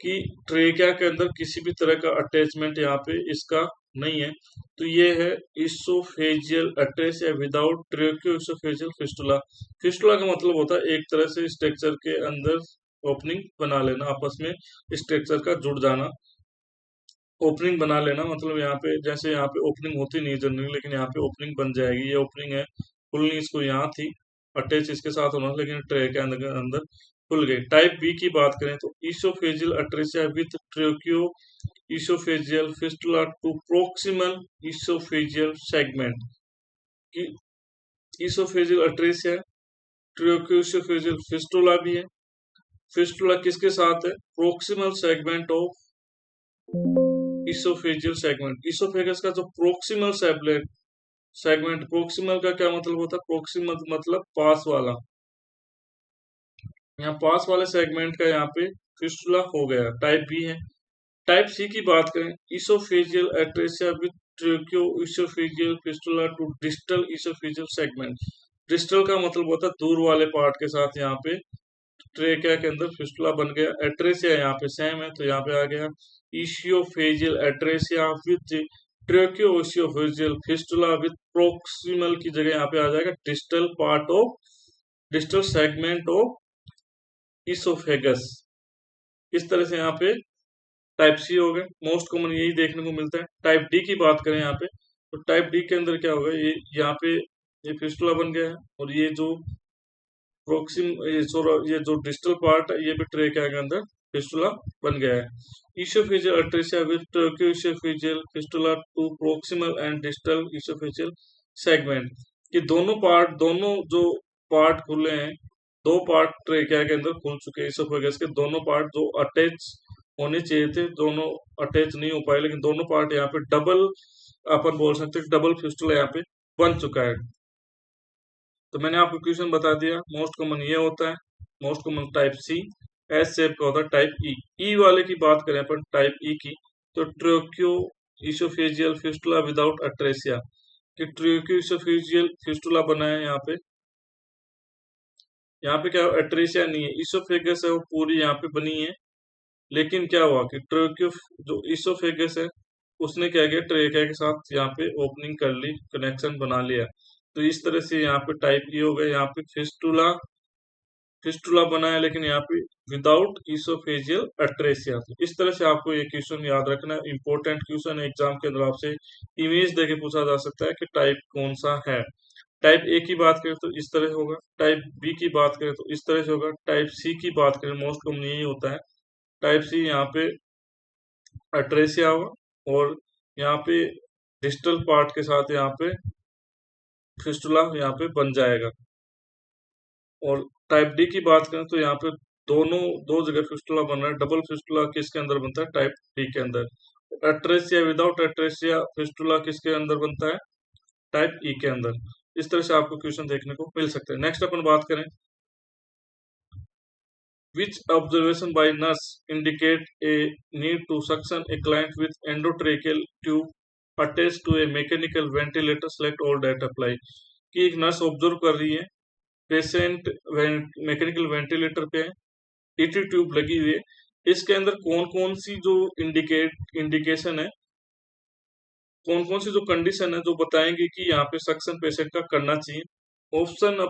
कि ट्रेकिया के अंदर किसी भी तरह का अटैचमेंट यहाँ पे इसका नहीं है, तो ये है oesophageal atresia without ट्रेकियो oesophageal fistula. Fistula का मतलब होता है एक तरह से स्ट्रक्चर के अंदर ओपनिंग बना लेना, आपस में स्ट्रक्चर का जुड़ जाना, ओपनिंग बना लेना। मतलब यहाँ पे जैसे यहाँ पे ओपनिंग होती नहीं जनरली, लेकिन यहाँ पे ओपनिंग बन जाएगी, ये ओपनिंग है, खुलनी इसको यहाँ थी, अटैच इसके साथ होना, लेकिन ट्रे के अंदर खुल गई। टाइप बी की बात करें तो oesophageal atresia with ट्रोकियो oesophageal fistula to proximal oesophageal segment. कि इसोफेजियल अट्रेसिया, ट्रोकोइसोफेजियल फिस्टुला भी है। फिस्टुला किसके साथ है? Proximal segment of oesophageal segment. Oesophagus का जो प्रोक्सिमल सेगमेंट, प्रोक्सिमल का क्या मतलब होता है? प्रोक्सिमल मतलब पास वाला। यहाँ पास वाले सेगमेंट का यहाँ पे फिस्टुला हो गया, टाइप बी है। टाइप सी की बात करें, oesophageal atresia with tracheo oesophageal fistula to distal oesophageal segment. Distal का मतलब होता है दूर वाले पार्ट के साथ यहाँ पे ट्रेकिया के अंदर फिस्टुला बन गया। एट्रेसिया यहाँ पे सेम है, तो यहाँ पे आ गया oesophageal atresia with tracheo oesophageal fistula with proximal की जगह यहाँ पे आ जाएगा distal part of distal segment of oesophagus. इस तरह से यहाँ पे टाइप सी हो गए, मोस्ट कॉमन यही देखने को मिलता है। टाइप डी की बात करें यहाँ पे, तो टाइप डी के अंदर क्या होगा, ये यहाँ पे ये फिस्टुला बन गया है, और ये जो ये जो डिस्टल पार्ट है ये भी ट्रेकिया के अंदर फिस्टुला बन गया है। Oesophageal atresia with tracheo oesophageal fistula to proximal and distal oesophageal segment. ये दोनों जो पार्ट खुले हैं, दो पार्ट ट्रेकिया के अंदर खुल चुके हैं। इसोफेगस के दोनों पार्ट जो अटैच होने चाहिए थे, दोनों अटैच नहीं हो पाए, लेकिन दोनों पार्ट यहाँ पे डबल, अपन बोल सकते हैं डबल फिस्टुला यहाँ पे बन चुका है। तो मैंने आपको क्वेश्चन बता दिया, मोस्ट कॉमन ये होता है, most common type C. S shape का होता है टाइप ई। ई वाले की बात करें अपन टाइप ई की, तो ट्रोकियो इसोफेजियल फिस्टुला विदाउट अट्रेसिया। कि ट्रोकियो इसोफेजियल फिस्टुला बना है यहाँ पे क्या अट्रेसिया नहीं है, इसोफेगस है वो पूरी यहाँ पे बनी है, लेकिन क्या हुआ कि ट्रोकियो जो इसोफेगस है उसने क्या किया, ट्रेकिया के साथ यहाँ पे ओपनिंग कर ली, कनेक्शन बना लिया। तो इस तरह से यहाँ पे टाइप ई हो गया, यहाँ पे फिस्टुला बना है, लेकिन यहाँ पे विदाउट इसोफेजियल अट्रेसिया। तो इस तरह से आपको ये क्वेश्चन याद रखना है, इंपॉर्टेंट क्वेश्चन है। एग्जाम के अंदर आपसे इमेज देके पूछा जा सकता है कि टाइप कौन सा है। टाइप ए की बात करें तो इस तरह होगा, टाइप बी की बात करें तो इस तरह से होगा, टाइप सी की बात करें मोस्ट कॉमन यही होता है। टाइप सी यहाँ पे अट्रेसिया होगा, और यहाँ पे डिस्टल पार्ट के साथ यहाँ पे फिस्टुला यहाँ पे बन जाएगा। और टाइप डी की बात करें तो यहाँ पे दो जगह फिस्टुला बन रहा है। डबल फिस्टुला किसके अंदर बनता है? टाइप डी के अंदर। अट्रेसिया विदाउट अट्रेसिया फिस्टुला किसके अंदर बनता है? टाइप ई के अंदर। इस तरह से आपको क्वेश्चन देखने को मिल सकते हैं। नेक्स्ट अपन बात करें, which observation by nurse indicate a need to suction a client with endotracheal tube attached to a mechanical ventilator? Select all data apply। कि एक नर्स ऑब्जर्व कर रही है, पेशेंट मैकेनिकल वेंटिलेटर पे है, ईटी ट्यूब लगी हुई है, इसके अंदर कौन कौन सी जो इंडिकेशन है, कौन कौन सी जो कंडीशन है जो बताएंगे कि यहाँ पे सक्शन पेशेंट का करना चाहिए। ऑप्शन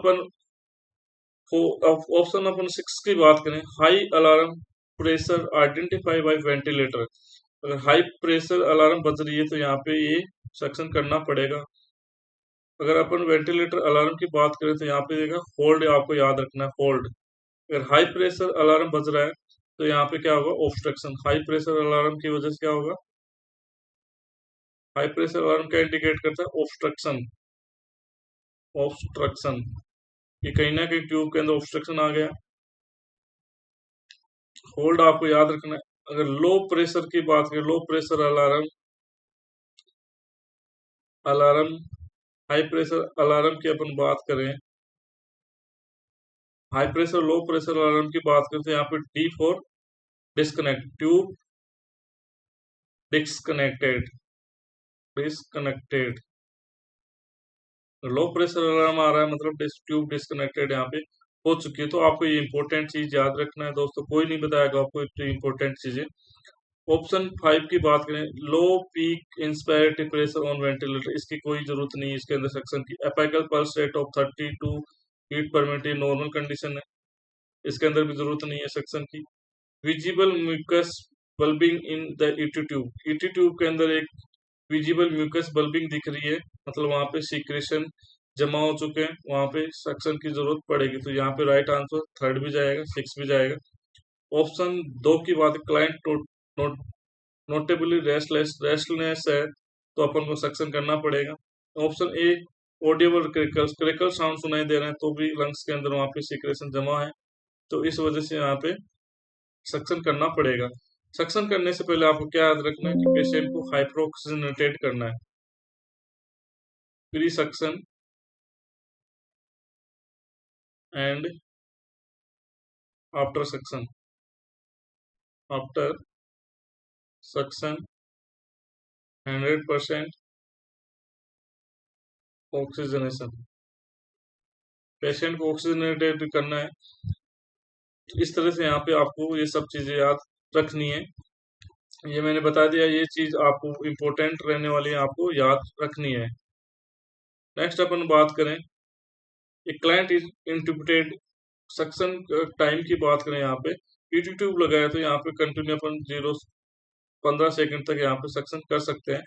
अपन 6 की बात करें, high alarm pressure identify bye ventilator. अगर हाई प्रेशर अलार्म बज रही है तो यहाँ पे ये सक्शन करना पड़ेगा। अगर अपन वेंटिलेटर अलार्म की बात करें तो यहाँ पे देगा होल्ड, आपको याद रखना है होल्ड। अगर हाई प्रेशर अलार्म बज रहा है तो यहाँ पे क्या होगा, ऑब्स्ट्रक्शन। हाई प्रेशर अलार्म की वजह से क्या होगा, हाई प्रेशर अलार्म क्या इंडिकेट करता है? ऑब्स्ट्रक्शन। ऑब्स्ट्रक्शन, ये कहीं ना कहीं ट्यूब के अंदर ऑब्स्ट्रक्शन आ गया। होल्ड आपको याद रखना है। अगर लो प्रेशर की बात करें, low pressure alarm alarm high pressure alarm की अपन बात करें, high pressure low pressure alarm की बात करें तो यहाँ पे D for disconnect, tube disconnected, disconnected. Low pressure alarm आ रहा है मतलब ट्यूब डिस्कनेक्टेड यहाँ पे हो चुकी है। तो आपको ये इंपॉर्टेंट चीज याद रखना है दोस्तों, कोई नहीं बताएगा आपको इतनी इंपॉर्टेंट चीजें। ऑप्शन 5 की बात करें, low peak inspiratory pressure on ventilator, इसकी कोई जरूरत नहीं है इसके अंदर सक्शन की। Apical pulse rate of 32 beat per minute normal condition है, इसके अंदर भी जरूरत नहीं है सक्शन की। Visible mucus bubbling in the ET tube, ET tube के अंदर एक विजिबल म्यूकस बल्बिंग दिख रही है, मतलब वहां पे सीक्रेशन जमा हो चुके हैं, वहां पे सक्शन की जरूरत पड़ेगी। तो यहाँ पे राइट आंसर थर्ड भी जाएगा, 6 भी जाएगा। ऑप्शन 2 की बात, क्लाइंट नोटेबली रेस्टलेस है तो अपन को सक्शन करना पड़ेगा। Option A audible crackles crackle sound सुनाई दे रहे हैं तो भी लंग्स के अंदर वहां पे सीक्रेशन जमा है, तो इस वजह से यहाँ पे सक्शन करना पड़ेगा। सक्शन करने से पहले आपको क्या याद रखना है कि पेशेंट को हाइपरऑक्सीजनेटेड करना है। Pre suction and after suction, after suction 100% oxygenation, patient को ऑक्सीजनेटेड करना है। इस तरह से यहाँ पे आपको ये सब चीजें याद रखनी है। ये मैंने बता दिया, ये चीज आपको इम्पोर्टेंट रहने वाली है, आपको याद रखनी है। नेक्स्ट अपन बात करें, एक क्लाइंट इज इंटुबेटेड, सक्शन टाइम की बात करें यहाँ पे, पीटी ट्यूब लगाया तो यहाँ पे कंटिन्यू अपन 15 सेकंड तक यहाँ पे सक्शन कर सकते हैं,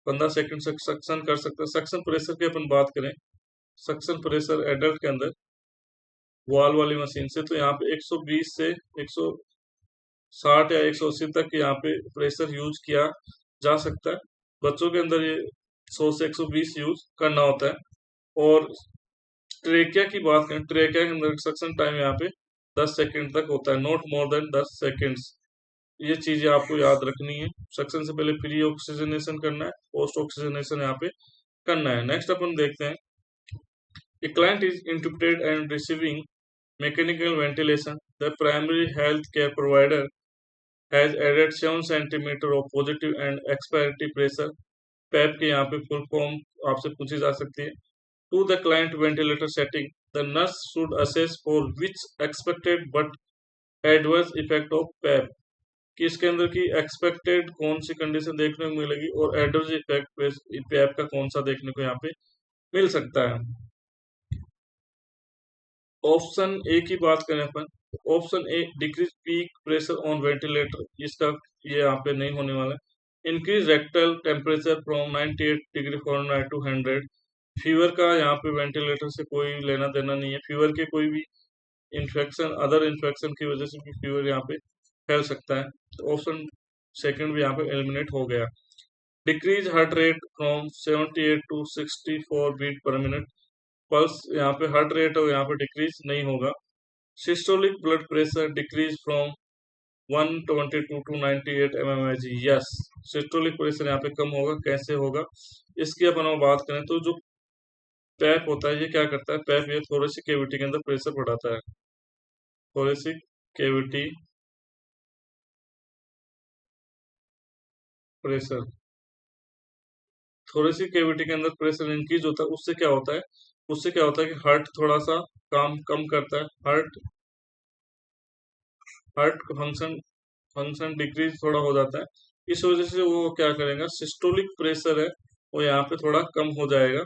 15 सेकंड तक सक्शन कर सकते हैं। सक्शन प्रेशर की अपन बात करें, सक्शन प्रेशर एडल्ट के अंदर वॉल वाली मशीन से तो यहाँ पे 120 से 160 या 180 तक यहाँ पे प्रेशर यूज किया जा सकता है। बच्चों के अंदर ये 100 से 120 यूज करना होता है। और ट्रेकिया की बात करें, ट्रेकिया के अंदर सक्शन टाइम यहाँ पे 10 सेकंड तक होता है, नॉट मोर देन 10 सेकंड्स। ये चीजें आपको याद रखनी है। सक्शन से पहले प्री ऑक्सीजनेशन करना है, पोस्ट ऑक्सीजनेशन यहाँ पे करना है। नेक्स्ट अपन देखते हैं, A client is intubated and receiving mechanical ventilation. The primary health care provider has added 7 centimeter of positive and expiratory pressure. PEP के यहाँ पे फुल फॉर्म आपसे पूछी जा सकती है। To the client ventilator setting, the nurse should assess for which expected but adverse effect of PEP. कि इसके अंदर की एक्सपेक्टेड कौन सी कंडीशन देखने को मिलेगी और एडवर्स इफेक्ट PEP का कौन सा देखने को यहाँ पे मिल सकता है। ऑप्शन ए की बात करें अपन, option A decrease peak pressure on ventilator, इसका ये यहाँ पे नहीं होने वाला है। Increase rectal temperature from 98 degree Fahrenheit to 100, fever का यहाँ पे वेंटिलेटर से कोई लेना देना नहीं है। फीवर के कोई भी इन्फेक्शन, अदर इन्फेक्शन की वजह से भी फीवर यहाँ पे फैल सकता है, तो ऑप्शन सेकंड भी यहाँ पे एलिमिनेट हो गया। Decrease heart rate from 78 to 64 beat per minute, pulse यहाँ पे हार्ट रेट हो यहाँ पे डिक्रीज नहीं होगा। Systolic blood pressure decrease from 122 to 98 mmHg, yes systolic pressure यहाँ पे कम होगा। कैसे होगा इसकी अपन बात करें तो जो पैप होता है ये क्या करता है, पैप ये थोरेसिक कैविटी के अंदर प्रेशर बढ़ाता है। Thoracic cavity pressure, thoracic cavity के अंदर प्रेशर इंक्रीज होता है, उससे क्या होता है, उससे क्या होता है कि हार्ट थोड़ा सा काम कम करता है, हार्ट हार्ट फंक्शन डिक्रीज थोड़ा हो जाता है। इस वजह से वो क्या करेगा, सिस्टोलिक प्रेशर है वो यहाँ पे थोड़ा कम हो जाएगा,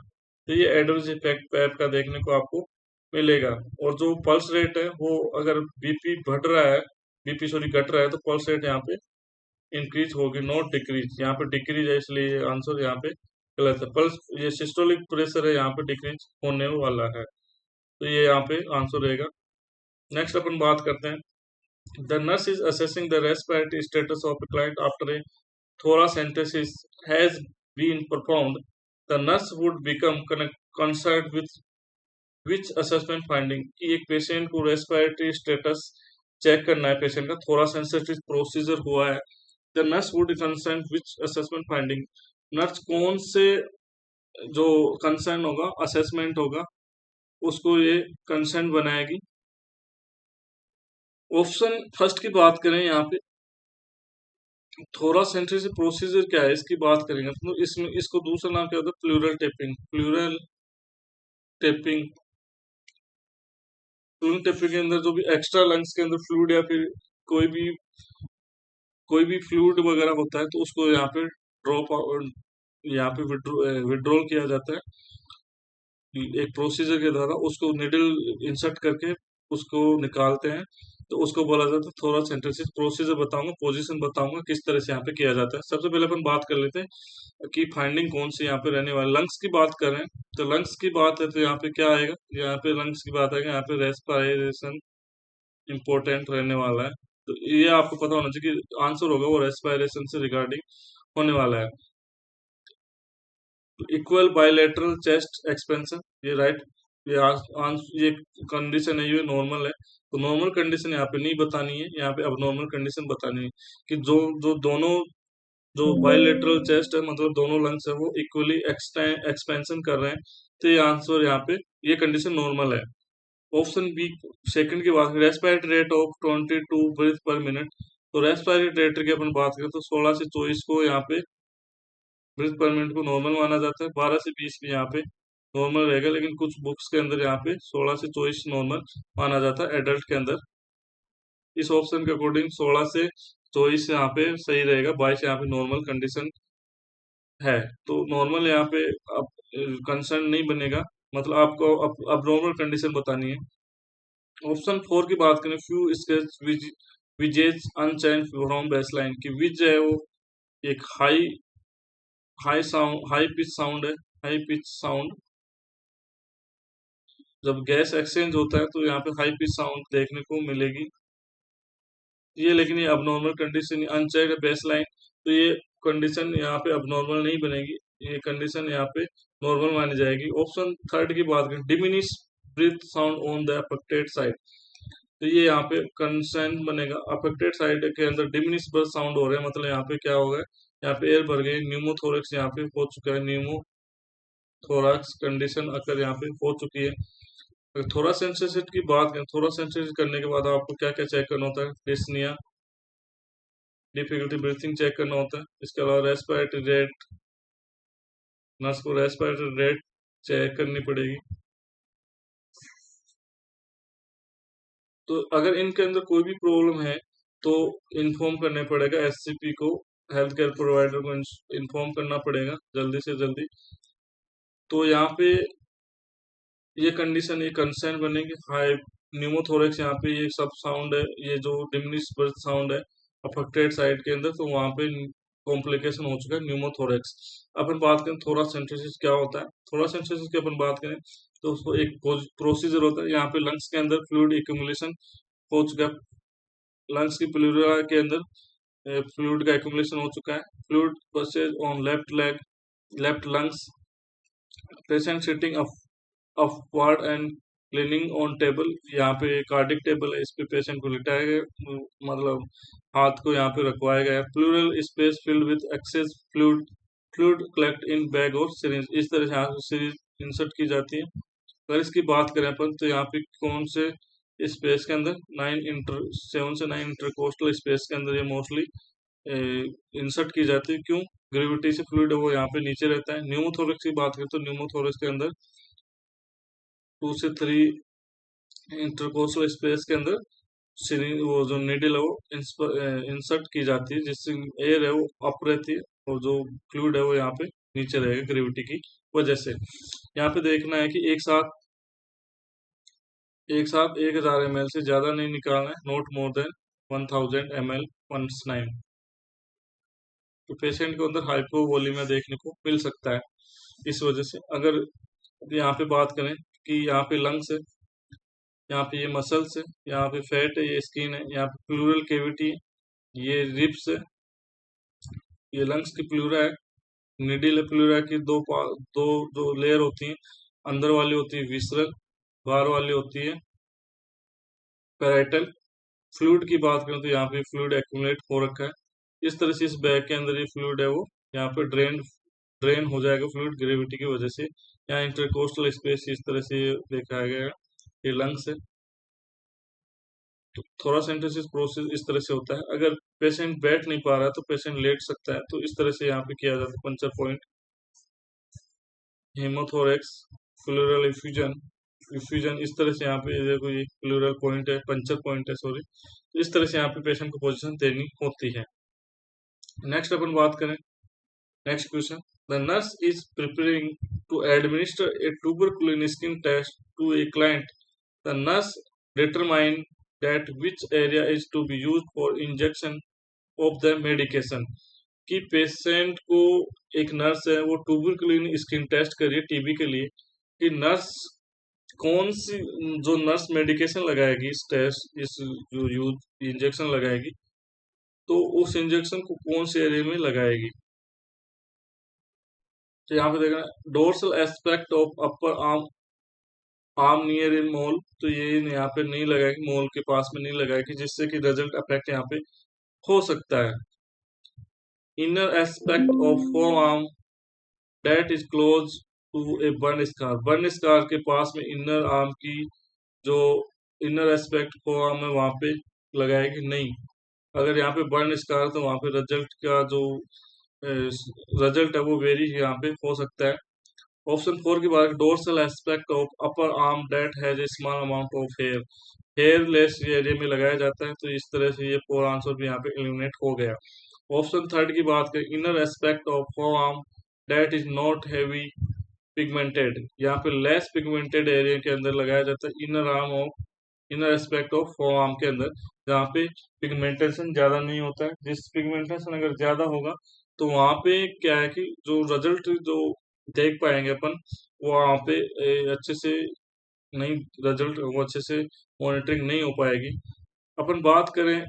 तो ये एडवर्स इफेक्ट पैप का देखने को आपको मिलेगा। और जो पल्स रेट है वो अगर बीपी बढ़ रहा है, बीपी सॉरी घट रहा है, तो पल्स रेट यहाँ पे इंक्रीज होगी, नॉट डिक्रीज। यहाँ पे डिक्रीज है इसलिए आंसर यहाँ पे गलत है। पल्स ये सिस्टोलिक प्रेशर है यहाँ पे डिक्रीज होने वाला है, तो ये यहाँ पे आंसर रहेगा। नेक्स्ट अपन बात करते हैं, the nurse is assessing the respiratory status of a client after a thoracentesis has been performed. The nurse would become concerned with which assessment finding, कि एक पेशेंट को रेस्पिरेटरी स्टेटस चेक करना है, पेशेंट का थोरासेंसिस प्रोसीजर हुआ है। The nurse would concern which assessment finding, nurse कौन से जो कंसर्न होगा, असेसमेंट होगा, उसको ये कंसर्न बनाएगी। ऑप्शन फर्स्ट की बात करें यहाँ पे, थोरासेंट्रिस प्रोसीजर क्या है इसकी बात करेंगे तो इसमें इसको दूसरा नाम क्या होता है, pleural tapping. Pleural tapping, pleural tapping के अंदर जो भी एक्स्ट्रा लंग्स के अंदर फ्लूइड या फिर कोई भी फ्लूइड वगैरह होता है तो उसको यहाँ पे ड्रॉप, यहाँ पे विड्रॉल किया जाता है एक प्रोसीजर के द्वारा, उसको निडल इंसर्ट करके उसको निकालते हैं, तो उसको बोला जाता है थोरासेंट्रिस प्रोसीजर। बताऊंगा, पोजीशन बताऊंगा किस तरह से यहाँ पे किया जाता है। सबसे पहले अपन बात कर लेते हैं कि फाइंडिंग कौन सी यहाँ पे रहने वाली। लंग्स की बात करें तो लंग्स की बात है तो यहाँ पे क्या आएगा, यहाँ पे लंग्स की बात आएगा, यहाँ पे रेस्पिरेशन इंपॉर्टेंट रहने वाला है, तो ये आपको पता होना चाहिए कि आंसर होगा वो रेस्पिरेशन से रिगार्डिंग होने वाला है। इक्वल बायलैटरल चेस्ट एक्सपेंशन, ये राइट, ये कंडीशन है, ये नॉर्मल है। तो नॉर्मल कंडीशन यहाँ पे नहीं बतानी है, यहाँ पे अब नॉर्मल कंडीशन बतानी है कि जो जो दोनों जो बायलैटरल चेस्ट है, मतलब दोनों लंग्स है वो इक्वली एक्सपेंशन कर रहे हैं। तो ये आंसर यहाँ पे, ये कंडीशन नॉर्मल है। ऑप्शन बी सेकंड की बात करें, respiratory rate of 22 breath per minute. तो रेस्पिरेटरी रेट की अपन बात करें तो 16 से 24 को यहाँ पे ब्रीथ पर मिनट को नॉर्मल माना जाता है। 12 से 20 भी यहाँ पे नॉर्मल रहेगा, लेकिन कुछ बुक्स के अंदर यहाँ पे 16 से 24 नॉर्मल माना जाता है एडल्ट के अंदर। इस ऑप्शन के अकॉर्डिंग 16 से 24 यहाँ पे सही रहेगा, 22 यहाँ पे नॉर्मल कंडीशन है। तो नॉर्मल यहाँ पे अब कंसर्न नहीं बनेगा, मतलब आपको अब नॉर्मल कंडीशन बतानी है। ऑप्शन 4 की बात करें, फ्यू स्केच विजेज अनचेंज फ्रॉम बेसलाइन, की विज है वो एक high high sound, high pitch sound है, हाई पिच साउंड। जब गैस एक्सचेंज होता है तो यहाँ पे हाई पिच साउंड देखने को मिलेगी। ये लेकिन ये abnormal condition, unchecked base line, तो ये कंडीशन यहाँ पे अबनॉर्मल नहीं बनेगी, ये कंडीशन यहाँ पे नॉर्मल मानी जाएगी। ऑप्शन थर्ड की बात करें, diminish breath sound on the affected side, तो ये यहाँ पे कंसर्न बनेगा। अफेक्टेड साइड के अंदर डिमिनिश ब्रीथ साउंड हो रहा है, मतलब यहाँ पे क्या होगा, यहाँ पे एयर भर गई, न्यूमोथोरेक्स यहाँ पे हो चुका है, न्यूमोथोराक्स कंडीशन अगर यहाँ पे हो चुकी है। अगर थोड़ा सेंसिटिव की बात करें, थोड़ा सेंसिटिव करने के बाद आपको क्या क्या चेक करना होता है, डिस्निया, डिफिकल्टी ब्रीथिंग चेक करना होता है। इसके अलावा रेस्पिरेटरी रेट, नर्स को रेस्पिरेटरी रेट चेक करनी पड़ेगी। तो अगर इनके अंदर कोई भी प्रॉब्लम है तो इन्फॉर्म करने पड़ेगा एससीपी को, हेल्थ केयर प्रोवाइडर को इन्फॉर्म करना पड़ेगा जल्दी से जल्दी। तो यहाँ पे ये कंडीशन, ये कंसर्न बनेगी, हाई न्यूमोथोरेक्स, यहाँ पे ये सब साउंड है, ये जो डिमिनिश बर्थ साउंड है अफेक्टेड साइड के अंदर, तो वहाँ पे कॉम्प्लिकेशन हो चुका है, न्यूमोथोरेक्स। अपन बात करें थोड़ा सेंटेसिस क्या होता है, थोड़ा सेंटेसिस की अपन बात करें तो उसको एक प्रोसीजर होता है, यहाँ पे लंग्स के अंदर फ्लूइड एक्यूमुलेशन हो चुका है, लंग्स की प्लूरा के अंदर फ्लूइड का एक्यूमुलेशन हो चुका है, fluid possesses on left leg, left lungs, patient sitting upward and leaning on table, यहाँ पे कार्डिक टेबल है, इस पे पेशेंट को लिटाया गया, मतलब हाथ को यहाँ पे रखवाया गया है। Plural space filled with access fluid, fluid collect in bag और सिरिंज, इस तरह से यहाँ सिरिंज इंसर्ट की जाती है। अगर इसकी बात करें अपन तो यहाँ पे कौन से स्पेस के अंदर, 7 से 9 इंटरकोस्टल स्पेस के अंदर ये मोस्टली इंसर्ट की जाती है। क्यों, ग्रेविटी से फ्लूइड है वो यहाँ पे नीचे रहता है। न्यूमोथोरेक्स की बात करें तो न्यूमोथोरेक्स के अंदर 2 से 3 इंटरकोस्टल स्पेस के अंदर वो जो नीडल है वो इंसर्ट की जाती है, जिससे एयर है वो अप रहती है और जो फ्लूइड है वो यहाँ पे नीचे रहेगा ग्रेविटी की वजह से। यहाँ पे देखना है कि एक साथ 1000 ml से ज्यादा नहीं निकालना है, not more than 1000 ml once time. तो पेशेंट के अंदर हाइपोवोलीमिया देखने को मिल सकता है। इस वजह से अगर यहाँ पे बात करें कि यहाँ पे लंग्स है, यहाँ पे ये मसल्स है, यहाँ पे फैट है, ये स्किन है, यहाँ पे प्लूरल केविटी है, ये रिब्स है, ये लंग्स की प्लूरा है, निडिल है, प्लूरा की दो जो लेयर होती हैं, अंदर वाली होती है विसरल, बाहर वाली होती है पैराइटल। फ्लूइड की बात करें तो यहाँ पे फ्लूइड एक्यूमुलेट हो रखा है, इस तरह से इस बैग के अंदर ये फ्लूइड है वो यहाँ पे ड्रेन हो जाएगा फ्लूइड ग्रेविटी की वजह से। यहाँ इंटरकोस्टल स्पेस इस तरह से दिखाया गया है, ये लंग्स है। तो थोड़ा सिंथेसिस प्रोसेस इस तरह से होता है। अगर पेशेंट बैठ नहीं पा रहा है तो पेशेंट लेट सकता है, तो इस तरह से यहाँ पे किया जाता है puncture point, haemothorax, pleural effusion, effusion इस तरह से यहाँ पे देखो ये प्लूरल पॉइंट है, पंचर पॉइंट है सॉरी, इस तरह से यहाँ पे पेशेंट को पोजीशन देनी होती है। नेक्स्ट अपन बात करें, next question, the nurse is preparing to administer a tuberculin skin test to a client. The nurse determine that which area is to be used for injection of the medication. कि patient को, एक nurse है वो tuberculin skin test कर रही है TB के लिए, कि नर्स कौन सी, जो नर्स मेडिकेशन लगाएगी इस टेस्ट, इस जो यूज इंजेक्शन लगाएगी, तो उस इंजेक्शन को कौन से एरिया में लगाएगी। तो यहाँ पे देखना dorsal aspect of upper arm arm near in mole, तो ये यहाँ पे नहीं लगा है कि मोल के पास में नहीं लगा है कि जिससे कि रिजल्ट अफेक्ट यहाँ पे हो सकता है। Inner aspect of forearm that is close to a burn scar, burn scar के पास में इनर आर्म की जो इनर एस्पेक्ट फोर आर्म है वहां पे लगाया कि नहीं। अगर यहाँ पे बर्न स्कार तो वहां पे रिजल्ट का जो रिजल्ट है वो वेरी यहाँ पे हो सकता है। ऑप्शन 4 की बात, dorsal aspect of upper arm that has a small amount of hair, hairless area में लगाया जाता है, तो इस तरह से ये फोर आंसर भी यहाँ पे एलिमिनेट हो गया। ऑप्शन 3 की बात करें, inner aspect of forearm that is not heavy pigmented, यहाँ पे लेस पिगमेंटेड एरिया के अंदर लगाया जाता है inner arm of inner aspect of four arm के अंदर, जहाँ पे पिगमेंटेशन ज्यादा नहीं होता है। जिस पिगमेंटेशन अगर ज्यादा होगा तो वहां पे क्या है कि जो रिजल्ट जो देख पाएंगे अपन वो वहां पे अच्छे से नहीं, रिजल्ट वो अच्छे से मॉनिटरिंग नहीं हो पाएगी। अपन बात करें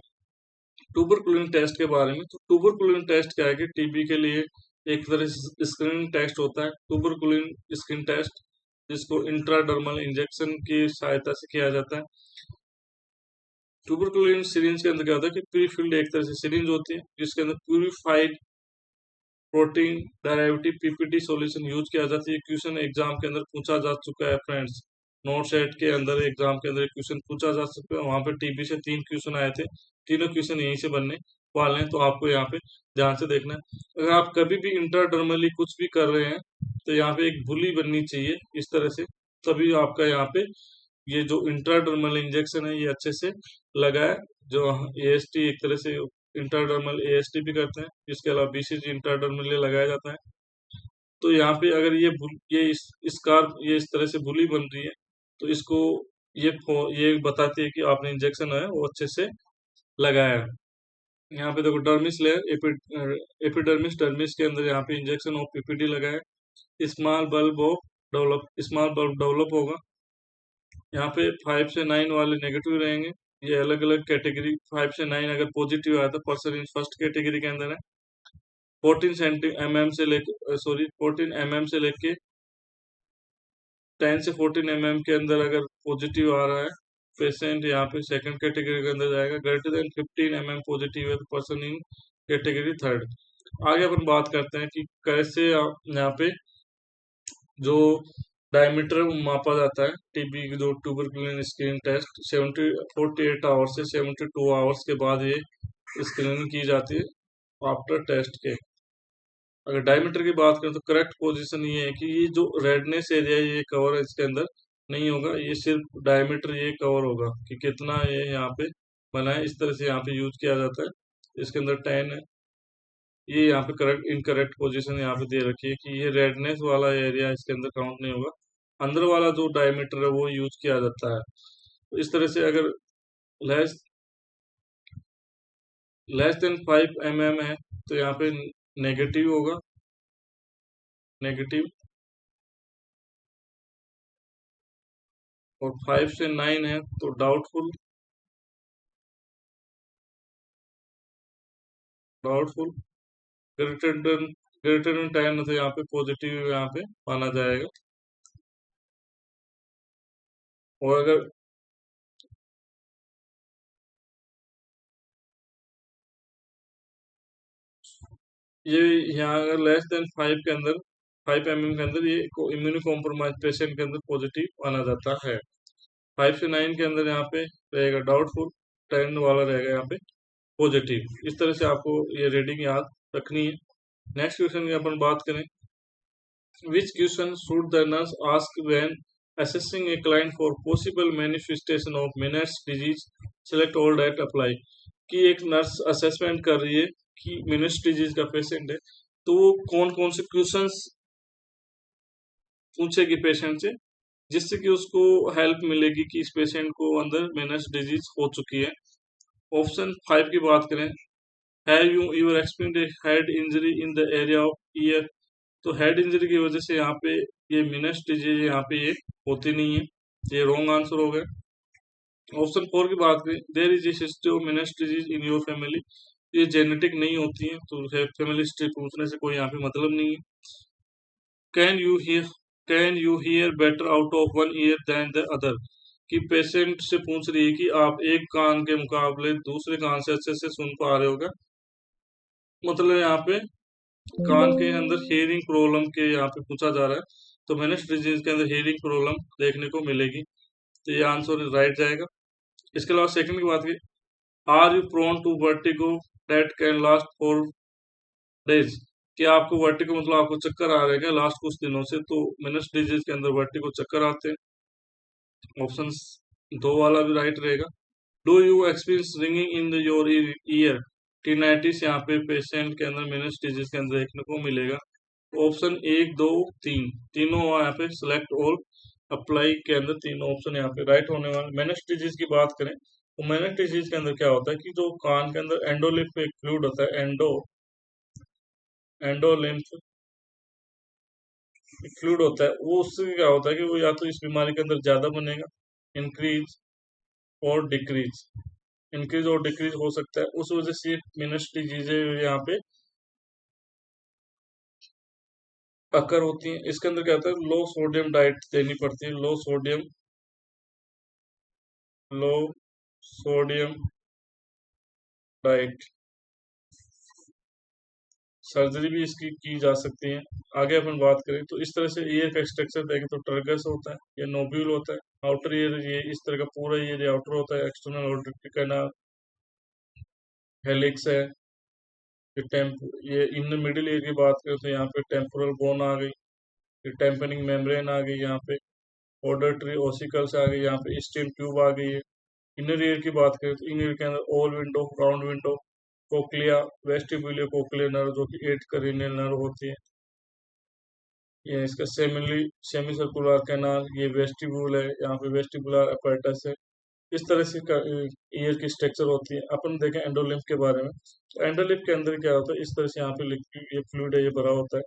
ट्यूबरकुलिन टेस्ट के बारे में, तो ट्यूबरकुलिन टेस्ट क्या है कि टीबी के लिए एक तरह से स्क्रीनिंग टेस्ट होता है, ट्यूबरकुलिन स्क्रीन टेस्ट, जिसको इंट्राडर्मल इंजेक्शन की सहायता से किया जाता है। ट्यूबरकुलिन सिरिंज के अंदर क्या होता है कि प्रीफिल्ड एक तरह से सिरिंज होती है जिसके अंदर purified protein derivative PPT solution use किया जाता है। ये क्वेश्चन एग्जाम के अंदर पूछा जा चुका है फ्रेंड्स, नोट सेट के अंदर एग्जाम के अंदर क्वेश्चन पूछा जा चुका है। वहां पे टीबी से 3 क्वेश्चन आए थे, तीनों क्वेश्चन यहीं से बनने वाले हैं, तो आपको यहाँ पे ध्यान से देखना है। अगर आप कभी भी इंट्राडर्मली कुछ भी कर रहे हैं तो यहाँ पे एक भुली बननी चाहिए इस तरह से, तभी आपका यहाँ पे ये जो इंट्राडर्मल इंजेक्शन है ये अच्छे से लगा है। जो एएसटी एक तरह से इंट्राडर्मल एएसटी भी करते हैं, इसके अलावा बीसीजी इंट्राडर्मल लगाया जाता है। तो यहाँ पे अगर ये इस कार ये इस तरह से बुली बन रही है तो इसको ये बताती है कि आपने इंजेक्शन है वो अच्छे से लगाया है। यहाँ पे देखो डर्मिस लेयर एपिडर्मिस डर्मिस के अंदर यहाँ पे इंजेक्शन ऑफ पीपीडी लगा है। स्मॉल बल्ब डेवलप होगा। यहाँ पे 5 से 9 वाले नेगेटिव रहेंगे। ये अलग अलग कैटेगरी, 5 से 9 अगर पॉजिटिव आया तो पर्सन इन फर्स्ट कैटेगरी के अंदर है। 14 से लेके 10 से 14 के अंदर अगर पॉजिटिव आ रहा है पेशेंट, यहाँ पे सेकंड कैटेगरी के अंदर जाएगा। ग्रेटर देन 15 पॉजिटिव है तो पर्सन इन कैटेगरी थर्ड। आगे अपन बात करते हैं कि कैसे यहाँ पे जो डायमीटर मापा जाता है टीबी की, जो ट्यूबरकुलिन स्क्रीनिंग टेस्ट 48 आवर्स से 72 आवर्स के बाद ये स्क्रीनिंग की जाती है आफ्टर टेस्ट के। अगर डायमीटर की बात करें तो करेक्ट पोजीशन ये है कि ये जो रेडनेस एरिया ये कवर है इसके अंदर नहीं होगा, ये सिर्फ डायमीटर ये कवर होगा कि कितना ये यहाँ पे बना है, इस तरह से यहाँ पे यूज किया जाता है। इसके अंदर 10 है, ये यहाँ पे करेक्ट इनकरेक्ट पोजीशन यहाँ पे दे रखी है कि ये रेडनेस वाला एरिया इसके अंदर काउंट नहीं होगा, अंदर वाला जो डायमीटर है वो यूज किया जाता है। तो इस तरह से अगर लेस लेस देन 5 है तो यहाँ पे नेगेटिव होगा, नेगेटिव। और 5 से 9 है तो डाउटफुल, डाउटफुल। ग्रेटर देन 10 है तो यहाँ पे पॉजिटिव यहाँ पे माना जाएगा। और अगर ये यहाँ अगर लेस देन 5 के अंदर 5 के अंदर ये इम्यूनो कॉम्प्रोमाइज पेशेंट के अंदर पॉजिटिव माना जाता है। 5 से 9 के अंदर यहाँ पे रहेगा डाउटफुल, 10 वाला रहेगा यहाँ पे पॉजिटिव। इस तरह से आपको ये रीडिंग याद रखनी है। नेक्स्ट क्वेश्चन की अपन बात करें, which question should the nurse ask when assessing a client for possible manifestation of Meniere's disease? Select all that apply। कि एक नर्स असेसमेंट कर रही है कि Meniere's disease का पेशेंट है तो वो कौन कौन से क्वेश्चंस पूछेगी पेशेंट से जिससे कि उसको हेल्प मिलेगी कि इस पेशेंट को अंदर Meniere's disease हो चुकी है। ऑप्शन 5 की बात करें, have you experience head injury in the area of year, तो हेड इंजरी की वजह से यहाँ पे ये Meniere's डिजीज यहाँ पे ये होती नहीं है, ये रॉन्ग आंसर हो गया। ऑप्शन 4 की बात करें, there is history of Meniere's disease in your family, ये जेनेटिक नहीं होती है तो फैमिली हिस्ट्री पूछने से कोई यहाँ पे मतलब नहीं है। Can you hear better out of one ear than the other, कि पेशेंट से पूछ रही है कि आप एक कान के मुकाबले दूसरे कान से अच्छे से सुन पा रहे हो क्या। मतलब यहाँ पे कान के अंदर हियरिंग प्रॉब्लम के यहाँ पे पूछा जा रहा है, तो मेनिस डिजीज के अंदर हियरिंग प्रॉब्लम देखने को मिलेगी, तो ये आंसर राइट जाएगा। इसके अलावा सेकंड की बात की, are you prone to vertigo that can last for days, कि आपको वर्टिगो मतलब आपको चक्कर आ रहे हैं लास्ट कुछ दिनों से, तो मेनिस डिजीज के अंदर वर्टिगो चक्कर आते हैं। ऑप्शन 2 वाला भी राइट रहेगा। Do you experience ringing in your ear, tinnitus यहाँ पे पेशेंट के अंदर मेनिस डिजीज के अंदर देखने को मिलेगा। ऑप्शन 1 2 3 तीनों यहाँ पे सिलेक्ट ऑल अप्लाई के अंदर तीनों ऑप्शन यहाँ पे राइट होने वाले। मेनिस डिजीज की बात करें तो मेनिस डिजीज के अंदर क्या होता है कि जो कान के अंदर एंडोलिम्फ एक फ्लूइड होता है, एंडोलिम्फ फ्लूइड होता है, वो उससे क्या होता है कि वो या तो इस बीमारी के अंदर ज्यादा बनेगा, इंक्रीज और डिक्रीज, इंक्रीज और डिक्रीज हो सकता है, उस वजह से मेनिस डिजीज यहाँ पे अकर होती है। इसके अंदर क्या होता है, लो सोडियम डाइट देनी पड़ती है, लो सोडियम डाइट। सर्जरी भी इसकी की जा सकती है। आगे अपन बात करें तो इस तरह से ईयर का स्ट्रक्चर देखें तो ट्रगस होता है, ये नोब्यूल होता है, आउटर ईयर ये इस तरह का पूरा ये आउटर होता है, एक्सटर्नल ऑडिटरी कैनाल, हेलिक्स है, ये इन मिडिल ईयर की बात करें तो यहाँ पे टेम्पोरल बोन आ गई, ये टेम्पनिंग मेम्ब्रेन आ गई, यहाँ पे ऑडिटरी ओसिकल्स आ गई, यहाँ पे स्टील ट्यूब आ गई है। इनर ईयर की बात करें तो इनर के अंदर oval window, round window, cochlea, vestibulo cochlear nerve जो कि 8 करेनियल नर्व होती है, ये इसका सेमी सर्कुलर कैनाल, ये वेस्टिबुल है, यहाँ पे वेस्टिबुलर अपैरेटस है। इस तरह से ईयर की स्ट्रक्चर होती है। अपन देखें एंडोलिम्फ के बारे में, तो एंडोलिम्फ के अंदर क्या होता है, इस तरह से यहाँ पे ये फ्लूइड है, ये भरा होता है,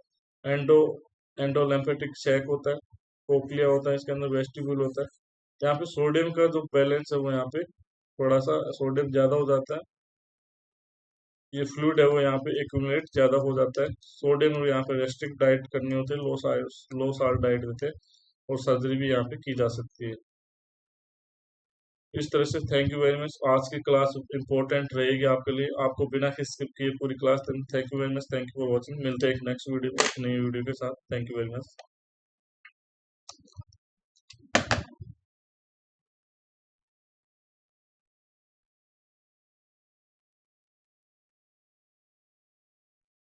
एंडोलिम्फेटिक सैक होता है, कोक्लिया होता है, इसके अंदर वेस्टिबुल होता है। यहाँ पे सोडियम का जो बैलेंस है वो यहाँ पे थोड़ा सा सोडियम ज्यादा हो जाता है, ये फ्लूइड है वो यहाँ पे एक्यूमुलेट ज्यादा हो जाता है। सोडियम और यहाँ पे रेस्ट्रिक्ट डाइट करनी होती है, लो साल्ट डाइट देते हैं, और सर्जरी भी यहाँ पे की जा सकती है। इस तरह से थैंक यू वेरी मच। आज की क्लास इंपॉर्टेंट रहेगी आपके लिए, आपको बिना स्किप किए पूरी class. Thank you very much, thank you for watching. मिलते हैं एक नेक्स्ट वीडियो में, नई वीडियो के साथ। Thank you very much.